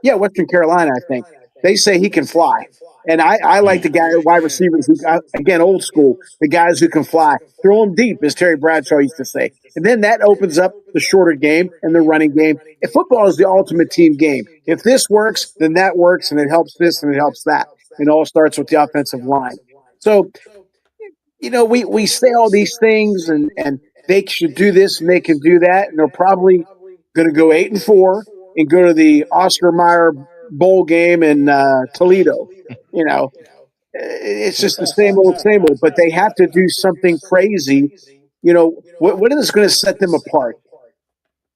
Western Carolina, I think. They say he can fly. And I like the guy, wide receivers, who, again, old school, the guys who can fly. Throw them deep, as Terry Bradshaw used to say. And then that opens up the shorter game and the running game. If football is the ultimate team game. If this works, then that works, and it helps this and it helps that. It all starts with the offensive line. So, we say all these things, and they should do this and they can do that, and they're probably going to go 8-4 and go to the Oscar Mayer Bowl game in Toledo. You know, it's just the same old. But they have to do something crazy. What is going to set them apart?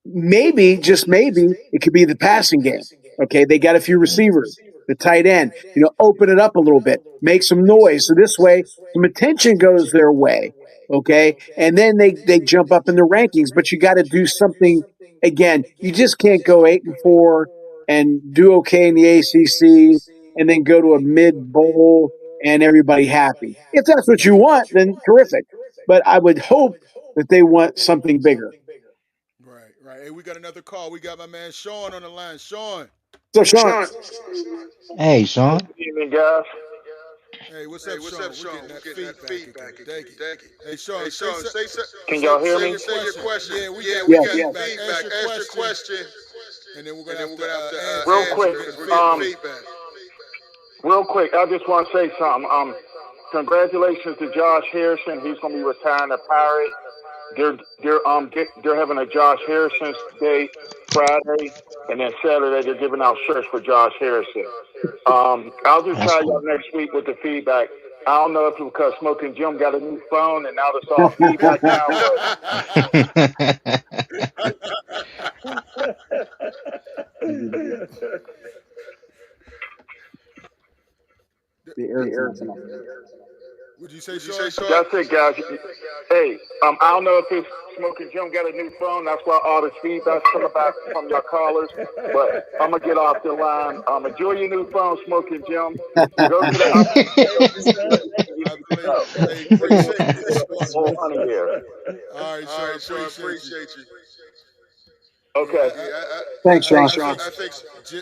Maybe, just maybe, it could be the passing game. Okay, they got a few receivers, the tight end. Open it up a little bit, make some noise. So this way, some attention goes their way. Okay, and then they jump up in the rankings. But you got to do something. Again, you just can't go 8-4 and do okay in the ACC and then go to a mid bowl and everybody happy. If that's what you want, then terrific. But I would hope that they want something bigger. Right, right. Hey, we got another call. We got my man Sean on the line. Sean. So, Sean, Hey, Sean. Good evening, guys. Hey, what's up, Sean? We're getting that feedback again. Thank you. Hey, Sean, Can y'all hear me? say your question. Yeah, we got yes. feedback. Ask your question, and then we're gonna have to Real answer quick, because we're getting feedback. real quick, I just want to say something. Congratulations to Josh Harrison. He's going to be retiring a Pirate. They're having a Josh Harrison Day Friday, and then Saturday they're giving out shirts for Josh Harrison. I'll just That's try cool. y'all next week with the feedback. I don't know if it's because Smoking Jim got a new phone and now it's all feedback now, The air is not enough. What'd you say, Sean? that's it, guys. Hey, I don't know if it's Smoking Jim got a new phone. That's why all the feedback's coming back from your callers. But I'm gonna get off the line. Enjoy your new phone, Smoking Jim. Go to the I believe. Hey, appreciate that, Sean. whole honey here. All right, Sean. Appreciate you. Okay. Thanks, Sean. I think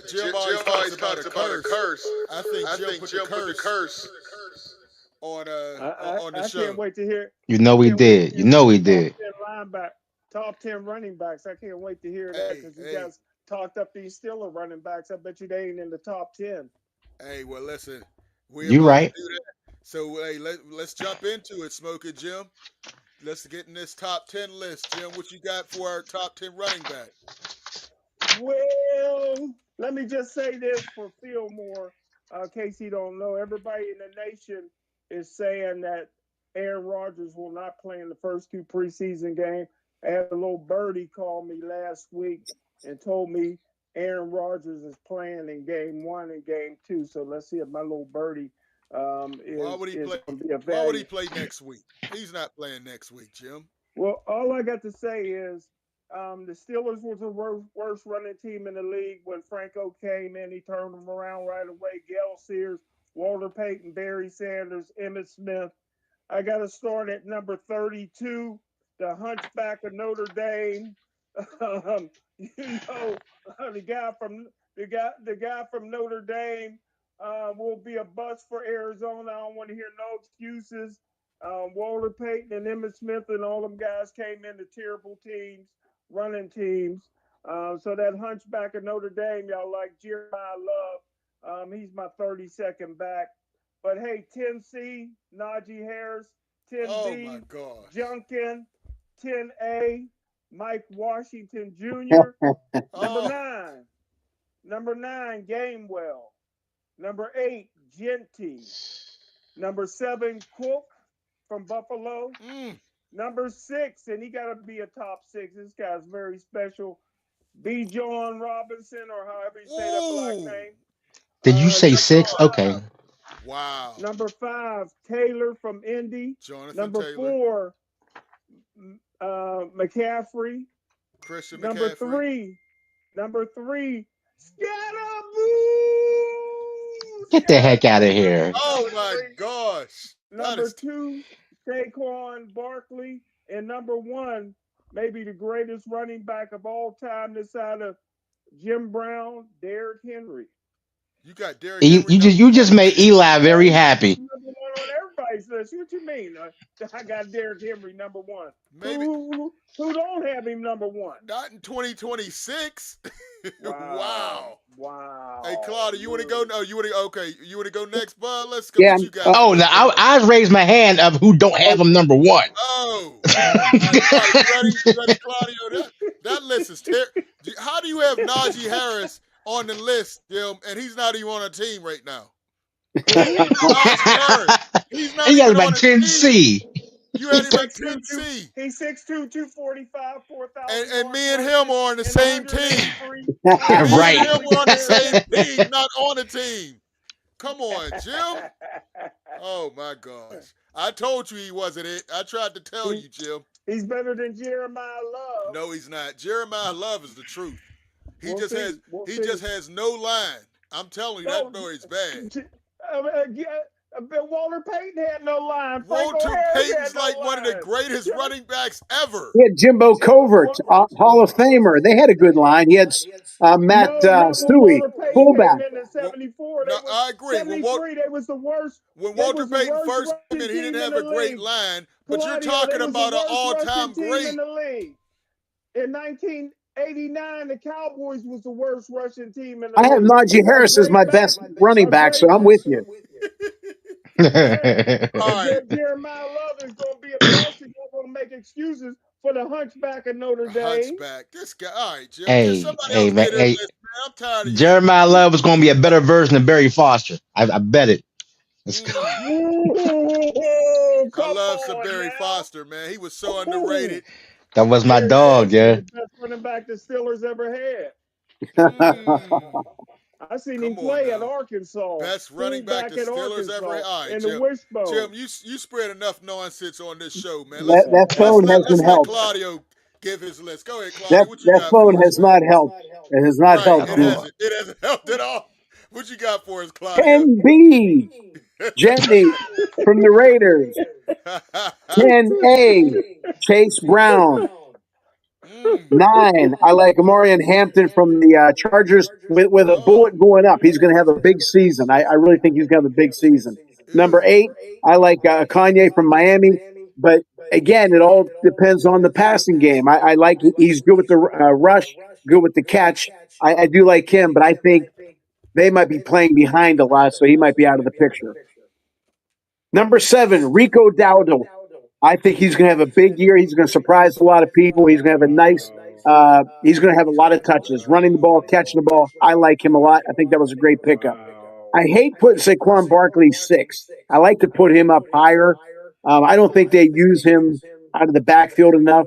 Jim always talks about a curse. I think Jim put the curse on the I show. can't wait to hear. You know he did. You know he did. Top 10 running backs. I can't wait to hear that because you guys talked up these Steeler running backs. I bet you they ain't in the top 10. Hey, well, listen, we're You about right. to do that. So, hey, let's jump into it, Smoking Jim. Let's get in this top 10 list, Jim. What you got for our top 10 running back? Well, let me just say this for Fillmore, in case you don't know. Everybody in the nation is saying that Aaron Rodgers will not play in the first two preseason games. I had a little birdie call me last week and told me Aaron Rodgers is playing in game 1 and game 2. So let's see if my little birdie is Why would he play next week? He's not playing next week, Jim. Well, all I got to say is the Steelers was the worst running team in the league when Franco came in. He turned them around right away. Gale Sears, Walter Payton, Barry Sanders, Emmitt Smith. I got to start at number 32, the Hunchback of Notre Dame. The guy from Notre Dame will be a bust for Arizona. I don't want to hear no excuses. Walter Payton and Emmitt Smith and all them guys came into terrible teams, running teams. So that Hunchback of Notre Dame, y'all like Jeremiah Love. He's my 32nd back. But hey, 10C, Najee Harris, 10B, Oh my gosh. Junkin, 10A, Mike Washington Jr., number 9, Gamewell, number 8, Genty, number 7, Cook from Buffalo, number 6, and he got to be a top 6. This guy's very special, B. John Robinson, or however you say that black name. Did you say 6? Okay. Wow. Number 5, Taylor from Indy. Jonathan number Taylor. 4, McCaffrey. Christian number McCaffrey. Number 3, Scaramouche. Get the heck out of here. Oh my gosh. Number 2, Saquon Barkley. And number 1, maybe the greatest running back of all time this side of Jim Brown, Derrick Henry. You got Derrick Henry. You just made Eli very happy. Number 1 on everybody's list. What you mean? I got Derrick Henry number 1. Maybe who don't have him number 1? Not in 2026. Wow. Hey, Claudia, you want to go? No, you want to? Okay, you want to go next, Bud? Let's go. Yeah. What you got? Oh, no, I raised my hand of who don't have him number 1. Oh, right, you ready, Claudio? That list is terrible. How do you have Najee Harris on the list, Jim, and he's not even on a team right now? Najee Harris, he's not He got even on about a 10C. team. You had him at 10C. He's 6'2", 245, 4,000. And me and him are on the same team. Right. Me and him are on the same team, not on a team. Come on, Jim. Oh, my gosh. I told you he wasn't it. I tried to tell you, Jim. He's better than Jeremiah Love. No, he's not. Jeremiah Love is the truth. He just has no line. I'm telling you, that boy is bad. Walter Payton had no line. Walter Payton's like one of the greatest running backs ever. He had Jimbo Covert, Hall of Famer. They had a good line. He had Matt Stewie, fullback. I agree. 73, they was the worst. When Walter Payton first came in, he didn't have a great line. But you're talking about an all-time great. In the league. In 1989, the Cowboys was the worst rushing team in the league. I have Najee Harris as my best running back, so I'm with you. All right. Jeremiah Love is going to be a bust. He's not going to make excuses for the Hunchback of Notre Dame. Hunchback. This guy. All right, Jim. Can Hey, somebody hey, else man. get in Hey, this, man? I'm tired of you. Jeremiah Love is going to be a better version of Barry Foster. I bet it. Let's go. Mm. Ooh, I come love some on Barry now. Foster, man. He was so Ooh. underrated. That was my Barry dog, Foster was yeah. the best running back the Steelers ever had. Mm. I seen him Come on play at now. Arkansas, Best running back the fullback at Steelers ever Arkansas had. All right, in the Jim. wishbone. Jim, you spread enough nonsense on this show, man. Let's That let's phone let let's hasn't let helped. Claudio give his list. Go ahead, Claudio. That What you that got phone for us, has man? not helped. It has not Right. helped It you. Oh, hasn't. It hasn't helped at all. What you got for us, Claudio? 10B, Jenny from the Raiders. 10A, Chase Brown. Mm. 9, I like Amarian Hampton from the Chargers with a Oh. bullet going up. He's going to have a big season. I really think he's going to have a big season. Number Ew. 8, I like Kanye from Miami. But again, it all depends on the passing game. I like he's good with the rush, good with the catch. I do like him, but I think they might be playing behind a lot, so he might be out of the picture. Number 7, Rico Dowdle. I think he's going to have a big year. He's going to surprise a lot of people. He's going to have a nice. He's going to have a lot of touches, running the ball, catching the ball. I like him a lot. I think that was a great pickup. I Wow. hate putting Saquon Barkley 6. I like to put him up higher. I don't think they use him out of the backfield enough.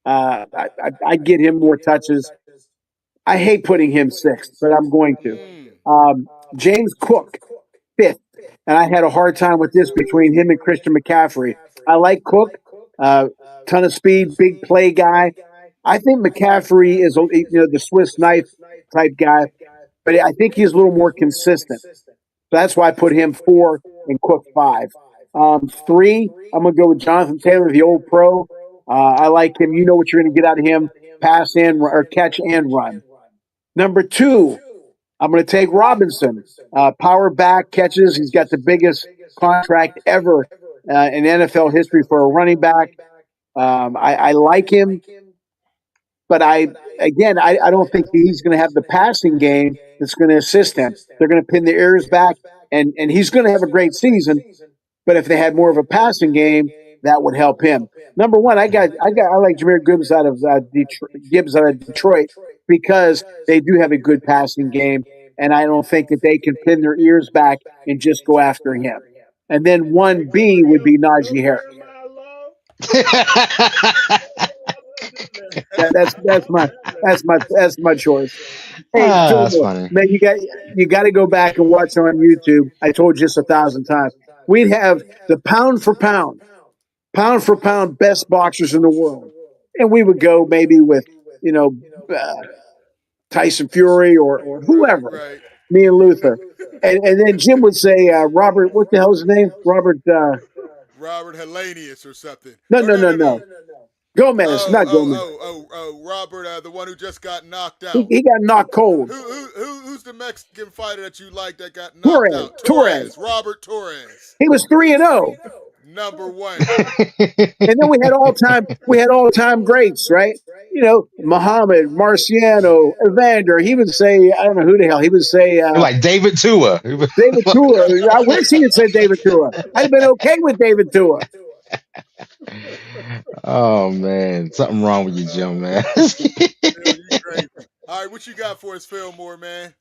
I'd get him more touches. I hate putting him 6th, but I'm going to. Mm. James Cook, 5th. And I had a hard time with this between him and Christian McCaffrey. I like Cook, uh, ton of speed, big play guy. I think McCaffrey is the Swiss knife type guy, but I think he's a little more consistent. So that's why I put him 4 and Cook 5. 3, I'm gonna go with Jonathan Taylor, the old pro. I like him. You know what you're gonna get out of him: pass and or catch and run. Number 2, I'm going to take Robinson. Power back catches. He's got the biggest contract ever in NFL history for a running back. I like him, but I don't think he's going to have the passing game that's going to assist him. They're going to pin their ears back, and he's going to have a great season. But if they had more of a passing game, that would help him. Number 1, I like Jameer Gibbs out of Detroit because they do have a good passing game, and I don't think that they can pin their ears back and just go after him. And then 1B would be No Najee Harris. Jeremiah Love. That's my choice. Hey, that's Fillmore, funny. man, you got to go back and watch on YouTube. I told you this 1,000 times. We'd have the pound for pound best boxers in the world, and we would go maybe with you know uh, Tyson Fury or Right, whoever, right. me and Luther, and then Jim would say Robert, what the hell's his name? Robert? Robert Hellenius or something. No, Oh no, no, no, no, no. no. Gomez, Oh, not oh, Gomez. oh, oh, oh, Robert, the one who just got knocked He, out. he got knocked cold. Who's the Mexican fighter that you like that got knocked Torres, out? Torres. Robert Torres. He was 3-0. Number 1. And then we had all time greats, right? Muhammad, Marciano, Evander. He would say, I don't know who the hell. He would say Like David Tua. David Tua. I wish he had said David Tua. I'd have been okay with David Tua. Oh man, something wrong with you, Jim, man. Phil, you crazy. All right, what you got for us, Fillmore, man?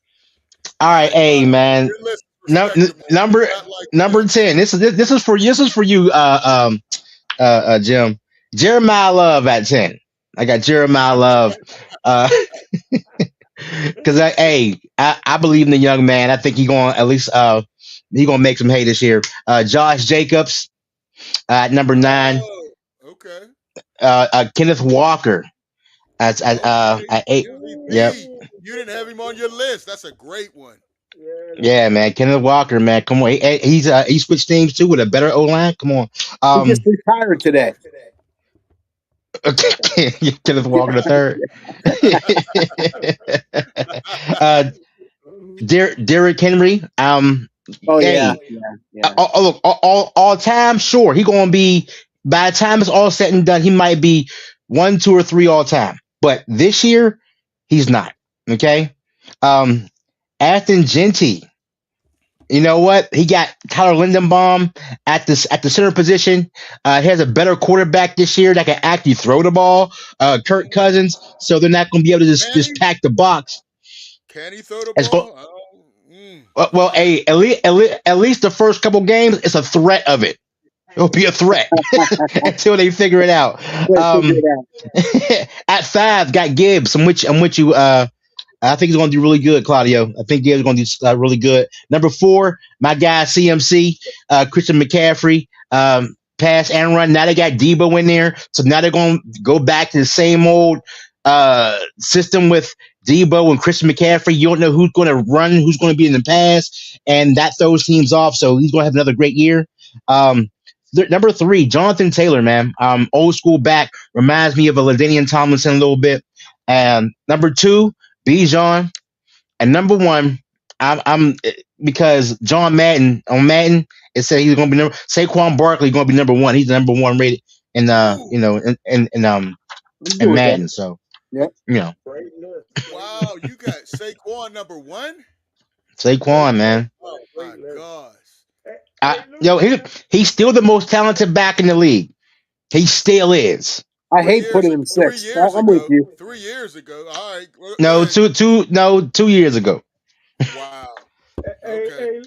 All All right, right, hey man. your list is respectable. Number Not like number Jim's. 10. This is for you, Jim. Jeremiah Love at 10. I got Jeremiah Love. Uh, because I believe in the young man. I think he going at least he gonna make some hay this year. Josh Jacobs at number 9. Oh, okay. Kenneth Walker Okay. at 8. Yep. MVP. You didn't have him on your list. That's a great one. Yeah, man. Kenneth Walker, man. Come on. He switched teams too with a better O line. Come on. He just retired today. Kenneth Walker the third. Derrick Henry. Oh yeah, Hey, yeah. look, all time, sure. He gonna be by the time it's all said and done, he might be 1, 2, or 3 all time. But this year, he's not. Okay. Afton Genty You know what? He got Tyler Lindenbaum at the center position. He has a better quarterback this year that can actually throw the ball. Kirk Cousins, so they're not going to be able to Can just he? pack the box. Can he throw the As far, ball? well, Okay. at least the first couple games, it's a threat of it. It'll be a threat until they figure it out. They figure it out. At 5, got Gibbs. I'm with you. I think he's going to do really good, Claudio. I think Gibbs is going to do really good. Number 4, my guy CMC, Christian McCaffrey, pass and run. Now they got Debo in there, so now they're going to go back to the same old system with Debo and Christian McCaffrey. You don't know who's going to run, who's going to be in the pass, and that throws teams off. So he's going to have another great year. Number 3, Jonathan Taylor, man, old school back, reminds me of a LaDainian Tomlinson a little bit. And number 2, Bijan, and number 1, I'm because John Madden on Madden, it said he's going to be Saquon Barkley going to be number 1. He's the number 1 rated in in Madden. So Yep. Wow, you got Saquon number 1? Saquon, man. Oh my gosh. He's still the most talented back in the league. He still is. I hate putting him 6th. I'm with you. 3 years ago. All right. No, 2 years ago. Wow. Hey,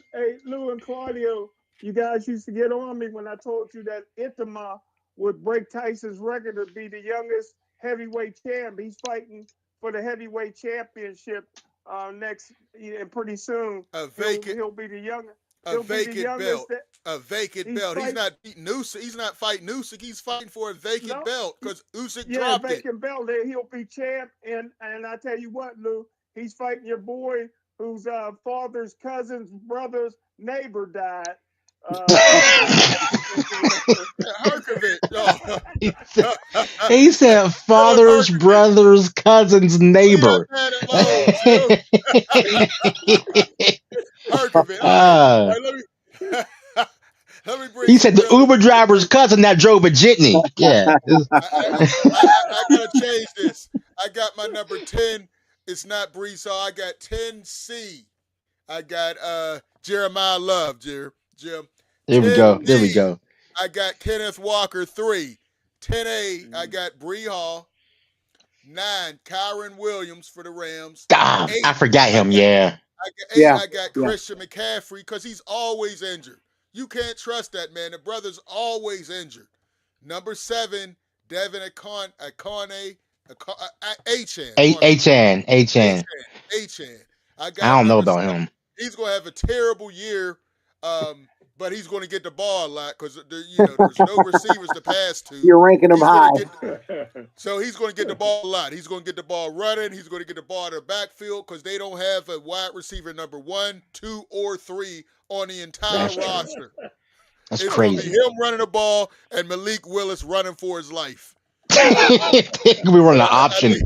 Lou and Claudio, you guys used to get on me when I told you that Itama would break Tyson's record to be the youngest heavyweight champ. He's fighting for the heavyweight championship next, and pretty soon he'll be the youngest. A vacant belt. A vacant belt. He's not beating Usyk. He's not fighting Usyk. He's fighting for a vacant belt because Usyk dropped it. Vacant belt. He'll be champ. And I tell you what, Lou, he's fighting your boy whose father's cousin's brother's neighbor died. He said father's brother's cousin's neighbor. He said the Uber driver's cousin that drove a jitney. Yeah. I gotta change this. I got my number 10. It's not Brees Hall. I got 10C. I got Jeremiah Love, Jim. There we go. I got Kenneth Walker 3. 10A, I got Bree Hall. 9, Kyron Williams for the Rams. 8, I forgot him, I got Christian McCaffrey because he's always injured. You can't trust that, man. The brother's always injured. Number 7, Devin Achan. Achan. I don't know about him. He's going to have a terrible year, but he's going to get the ball a lot because there's no receivers to pass to. You're ranking him high. So he's going to get the ball a lot. He's going to get the ball running. He's going to get the ball to the backfield because they don't have a wide receiver number 1, 2, or 3 on the entire roster. That's it's crazy. It's going to be him running the ball and Malik Willis running for his life. We run an option.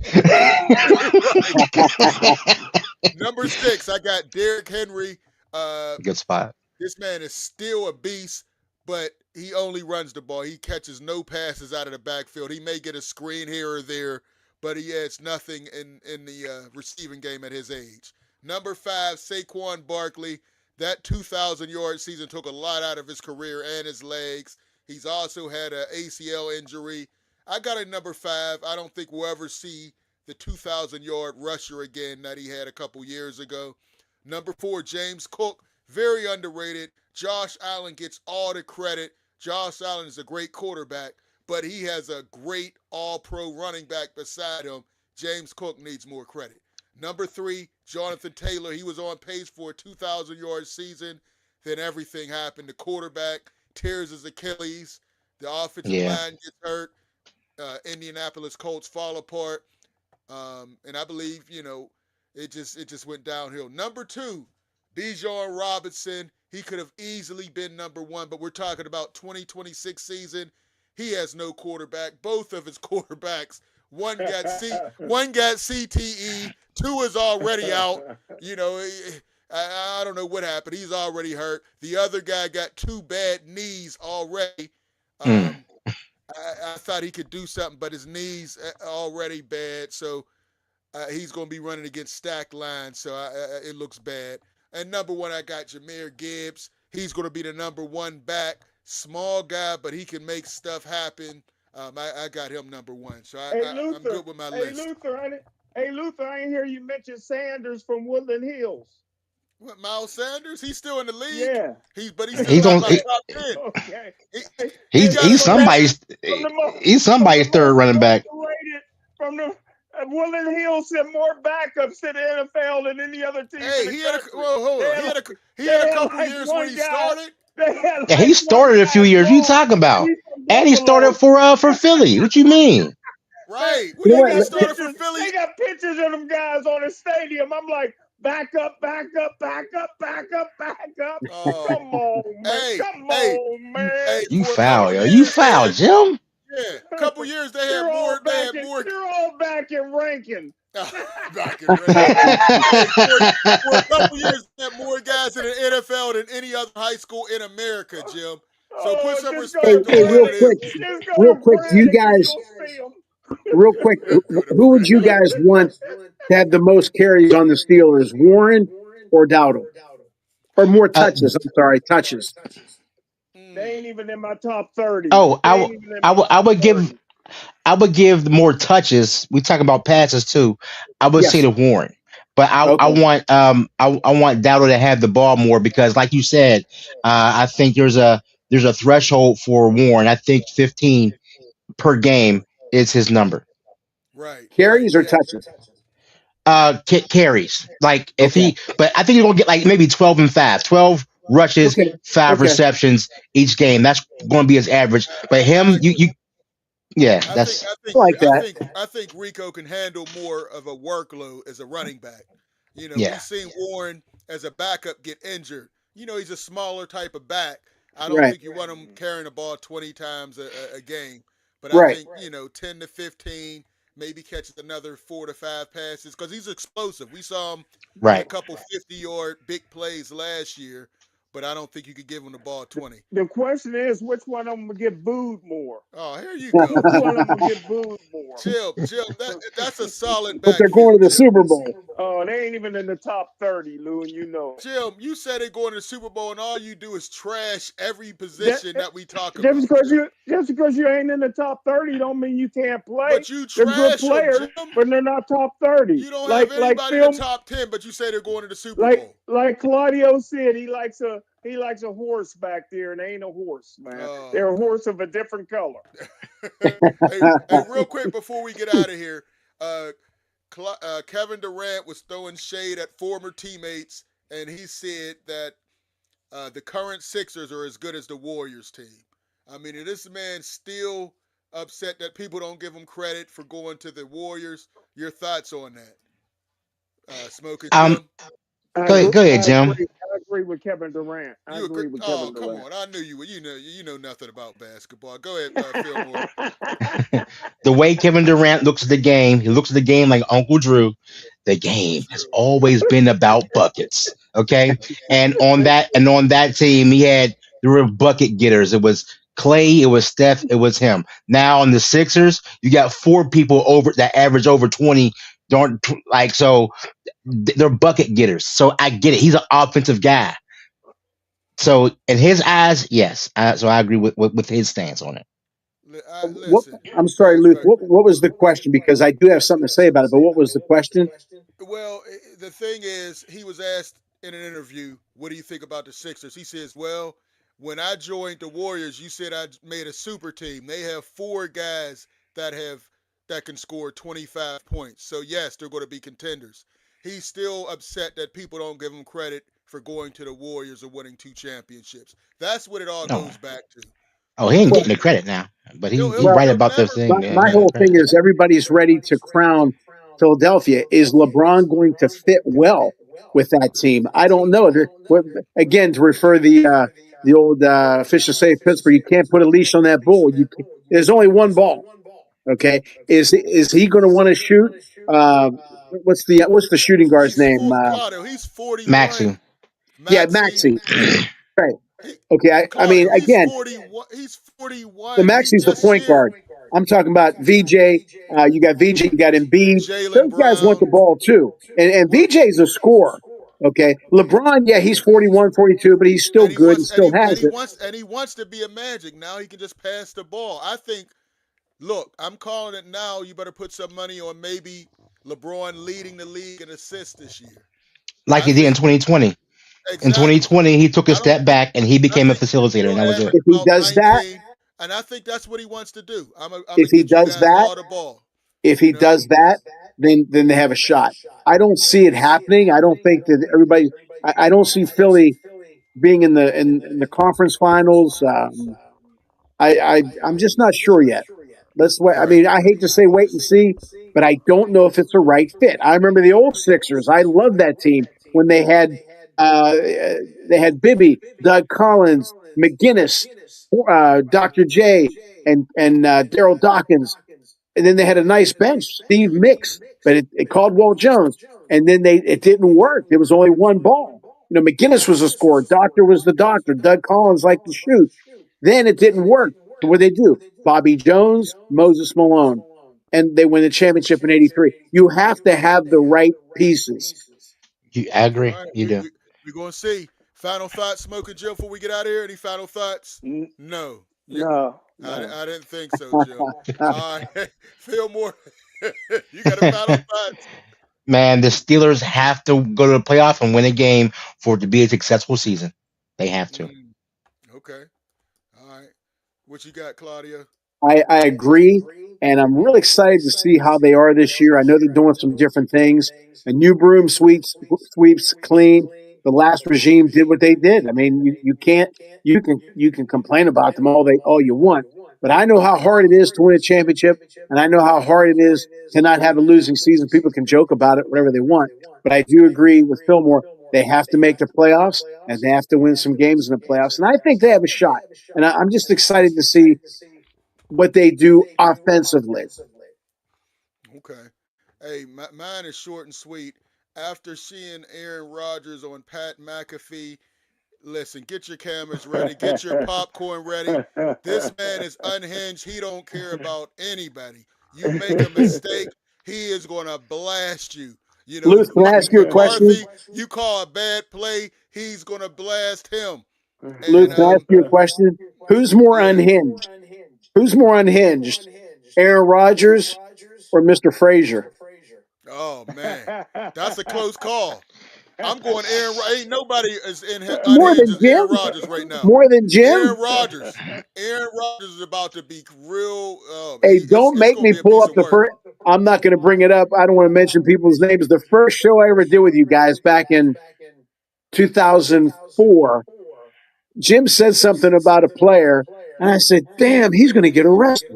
Number 6, I got Derrick Henry. Good spot. This man is still a beast, but he only runs the ball. He catches no passes out of the backfield. He may get a screen here or there, but he adds nothing in the receiving game at his age. Number 5, Saquon Barkley. That 2,000-yard season took a lot out of his career and his legs. He's also had an ACL injury. I got a number 5. I don't think we'll ever see the 2,000-yard rusher again that he had a couple years ago. Number 4, James Cook. Very underrated. Josh Allen gets all the credit. Josh Allen is a great quarterback, but he has a great all-pro running back beside him. James Cook needs more credit. Number 3, Jonathan Taylor. He was on pace for a 2,000-yard season. Then everything happened. The quarterback tears his Achilles. The offensive line gets hurt. Indianapolis Colts fall apart. And I believe, it just went downhill. Number 2, Bijan Robinson. He could have easily been number 1, but we're talking about 2026 season. He has no quarterback. Both of his quarterbacks, one got CTE, 2 is already out. I don't know what happened. He's already hurt. The other guy got 2 bad knees already. I thought he could do something, but his knees already bad. So he's going to be running against stacked lines. So it looks bad. And number one, I got Jahmyr Gibbs. He's going to be the number one back. Small guy, but he can make stuff happen. I got him number one. So Hey I'm Luther, good with my hey list. Luther, I didn't hear you mention Sanders from Woodland Hills. What, Miles Sanders? He's still in the league. Yeah. But he's still He's not on. my top 10. Okay. He, Hey, he hey, got He's him a rap. somebody's third running back. From the Woodland Hills sent more backups to the NFL than any other team in the He had a country. hold on. He had a couple years when he started. Yeah, he started a few years. You talking about? And he started for Philly. What you mean? Right. You know what? He started for Philly. They got pictures of them guys on the stadium. I'm like, back up. Oh. Come on, man. Come on, man. Hey, You for a foul, couple yo. years, You foul, Jim. Yeah, a couple years they had You're more. You're all back in ranking. Back in Hey, for a couple years, they had more guys in the NFL than any other high school in America, Jim. So put some respect Hey, on one of them. real quick, do you guys, real quick, who would you guys want to have the most carries on the Steelers, Warren or Dowdle? Or more touches, I'm sorry, touches. They ain't even in my top 30. Oh, I would give more touches. We talk about passes too. I would say Yes. to Warren, but I Okay. want I want Dowdle to have the ball more because, like you said, I think there's a threshold for Warren. I think 15 per game is his number. Right. Carries or touches? Carries. Like if Okay. but I think he's gonna get like maybe 12 and 5, 12 rushes, Okay. 5 Okay. receptions each game. That's going to be his average. But him, yeah, that's. I like that. I think Rico can handle more of a workload as a running back. We've Yeah. seen Warren as a backup get injured. He's a smaller type of back. I don't Right. think you want him carrying the ball 20 times a game. But I Right. think, 10 to 15, maybe catches another 4 to 5 passes because he's explosive. We saw him make a Right. couple 50-yard big plays last year, but I don't think you could give him the ball 20. The question is, which one of them will get booed more? Oh, here you go. Which one of them will get booed more? Jim, that's a solid But they're backfield, going to the Jim. Super Bowl. Oh, they ain't even in the top 30, Lou, and you know it. Jim, you said they're going to the Super Bowl, and all you do is trash every position that we talk Just about. because you ain't in the top 30 don't mean you can't play. But you They're good trash them, players, Jim. but they're not top 30. You don't have anybody in the top 10, but you say they're going to the Super Bowl. Like Claudio said, he likes a horse back there, and they ain't a horse, man. Oh. They're a horse of a different color. Hey, real quick before we get out of here, Kevin Durant was throwing shade at former teammates, and he said that the current Sixers are as good as the Warriors team. I mean, is this man still upset that people don't give him credit for going to the Warriors? Your thoughts on that? Smoking Jim? Go ahead, Jim. I agree with Kevin Durant. Come on! I knew you would. You know nothing about basketball. Go ahead, Phil Moore. The way Kevin Durant looks at the game, he looks at the game like Uncle Drew. The game has always been about buckets. Okay, and on that team, there were bucket getters. It was Clay, it was Steph, it was him. Now on the Sixers, you got 4 people over that average over 20. So they're bucket getters. So I get it. He's an offensive guy. So in his eyes, yes. So I agree with his stance on it. I'm sorry, Luke. What was the question? Because I do have something to say about it. But what was the question? Well, the thing is, he was asked in an interview, "What do you think about the Sixers?" He says, "Well, when I joined the Warriors, you said I made a super team. They have 4 guys that can score 25 points. So yes, they're going to be contenders." He's still upset that people don't give him credit for going to the Warriors or winning 2 championships. That's what it all goes back to. Oh, he ain't getting the credit now, but he's right about this thing. My whole thing is everybody's ready to crown Philadelphia. Is LeBron going to fit well with that team? I don't know. Again, to refer the old officials say Pittsburgh, you can't put a leash on that bull. There's only one ball. Okay, is he going to want to shoot? What's the shooting guard's name? He's 41. Maxey. Yeah, Maxey. Right. Okay. I mean, again, he's 41. the Maxey's the point guard. I'm talking about VJ. You got VJ. You got Embiid. Those guys want the ball too, and VJ's a scorer. Okay. LeBron, yeah, he's 41, 42, but he's still And he good and wants still has it. he wants to be a Magic. Now he can just pass the ball. I think. Look, I'm calling it now. You better put some money on maybe LeBron leading the league in assists this year. Like I he did in think 2020. In exactly. 2020, he took a I don't. step back and he I became a think facilitator, and he'll that was it. average If he about does that, 19, and I think that's what he wants to do. I'm gonna if he get you does guys that, all the ball. if You he know. does that, then they have a shot. I don't see it happening. I don't think that everybody. I don't see Philly being in the conference finals. I'm just not sure yet. Let's wait. I Right. mean, I hate to say wait and see, but I don't know if it's a right fit. I remember the old Sixers. I loved that team when uh, they had Bibby, Doug Collins, McGinnis, Dr. J, and Daryl Dawkins, and then they had a nice bench, Steve Mix, but it Caldwell Jones, and then it didn't work. There was only one ball. You know, McGinnis was a scorer. Doctor was the doctor. Doug Collins liked to shoot. Then it didn't work. So what they do? Bobby Jones, Moses Malone, and they win the championship in '83. You have to have the right pieces. I All agree. right. You do. We're gonna see. Final thoughts, Smoking Joe, before we get out of here. Any final thoughts? N- No. Yeah. No, I, no. I didn't think so, Joe. All right. Phil Moore, you got a final thoughts? Man, the Steelers have to go to the playoff and win a game for it to be a successful season. They have to. Okay. All right. What you got, Claudia? I agree, and I'm really excited to see how they are this year. I know they're doing some different things. A new broom sweeps clean. The last regime did what they did. I mean, you can't you can complain about them all you want, but I know how hard it is to win a championship, and I know how hard it is to not have a losing season. People can joke about it, whatever they want, but I do agree with Fillmore. They have to make the playoffs, and they have to win some games in the playoffs, and I think they have a shot. And I'm just excited to see what they do offensively. Okay. Hey, mine is short and sweet. After seeing Aaron Rodgers on Pat McAfee, listen, get your cameras ready, get your popcorn ready. This man is unhinged. He don't care about anybody. You make a mistake, he is going to blast you. You know, Luke, can I ask you a question? McCarthy, you call a bad play, he's going to blast him. Luke, And can I ask you a question? Who's more yeah. unhinged? Who's more unhinged? Aaron Rodgers or Mr. Frazier? Oh man, that's a close call. I'm going Aaron. Ain't nobody as More unhinged than as Aaron Jim? Rodgers right now. More than Jim? Aaron Rodgers. Aaron Rodgers is about to be real. Hey, don't It's make going to me be a pull piece up of the work. first. I'm not going to bring it up. I don't want to mention people's names. The first show I ever did with you guys back in 2004, Jim said something about a player, and I said, "Damn, he's going to get arrested."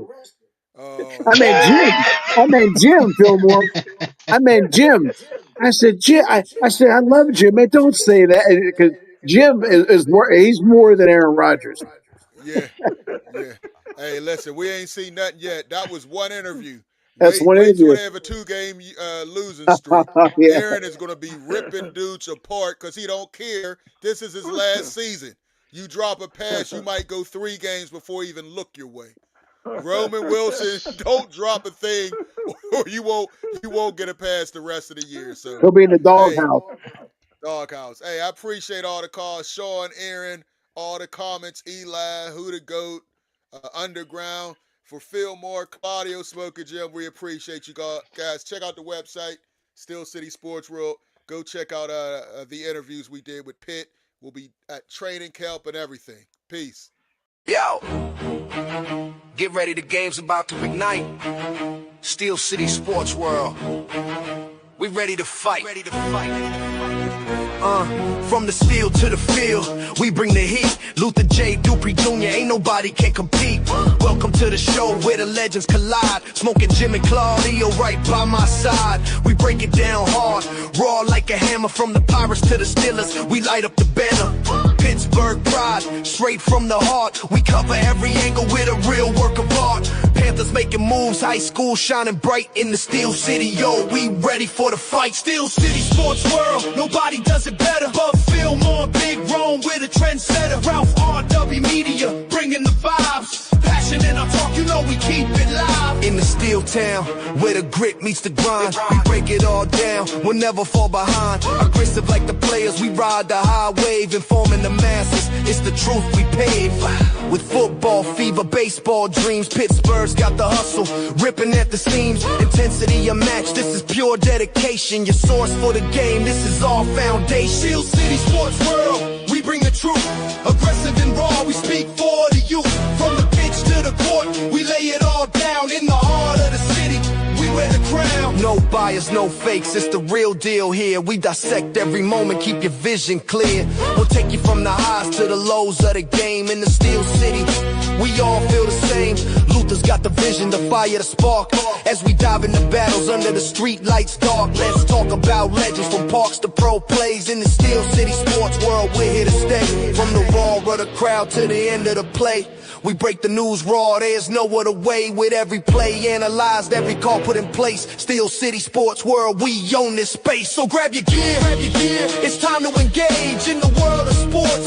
Oh I meant man. Jim. I meant Jim, Fillmore. I meant Jim. I said, Jim. I said, I love Jim. Man, don't say that because Jim is more. He's more than Aaron Rodgers. Yeah. Yeah. Hey, listen, we ain't seen nothing yet. That was one interview. That's one Wait till interview. they have a 2-game losing streak. Yeah. Aaron is going to be ripping dudes apart because he don't care. This is his last season. You drop a pass, you might go 3 games before you even look your way. Roman Wilson, don't drop a thing, or you won't get a pass the rest of the year. So, He'll be in the hey, doghouse. doghouse. Hey, I appreciate all the calls, Sean, Aaron, all the comments, Eli, Who the Goat, Underground. For Phil Moore, Claudio, Smoker Jim, we appreciate you guys. Check out the website, Steel City Sports World. Go check out the interviews we did with Pitt. We'll be at training camp and everything. Peace. Yo, get ready. The game's about to ignite. Steel City Sports World. We ready to fight. From the steel to the field, we bring the heat. Luther J. Dupree Jr. Ain't nobody can compete. Welcome to the show where the legends collide. Smoking Jim and Claudio right by my side. We break it down hard, raw like a hammer. From the Pirates to the Steelers, we light up the banner. Pittsburgh pride, straight from the heart. We cover every angle with a real work of art. Panthers making moves, high school shining bright in the Steel City. Yo, we ready for the fight. Steel City Sports World, nobody does it better. But Fillmore, Big Rome, we're the trendsetter. Ralph R.W. Media, bringing the vibes. Passion in our talk, you know we keep it live. In the Steel town, where the grit meets the grind. We break it all down, we'll never fall behind. Aggressive like the players, we ride the high wave, informing the masses, it's the truth we pave. With football fever, baseball dreams, Pittsburgh's got the hustle, ripping at the seams. Intensity unmatched, this is pure dedication. Your source for the game, this is our foundation. Steel City Sports World, we bring the truth. Aggressive and raw, we speak for the youth. From the pitch to the court, we lay it all down. In the heart of the city, we wear the crown. No bias, no fakes, it's the real deal here. We dissect every moment, keep your vision clear. We'll take you from the highs to the lows of the game. In the Steel City, we all feel the same. Luther's got the vision, the fire, the spark. As we dive into battles under the street lights dark. Let's talk about legends, from parks to pro plays. In the Steel City Sports World, we're here to stay. From the roar of the crowd to the end of the play, we break the news raw, there's no other way. With every play analyzed, every call put in place. Steel City Sports World, we own this space. So grab your gear, it's time to engage in the world of sports.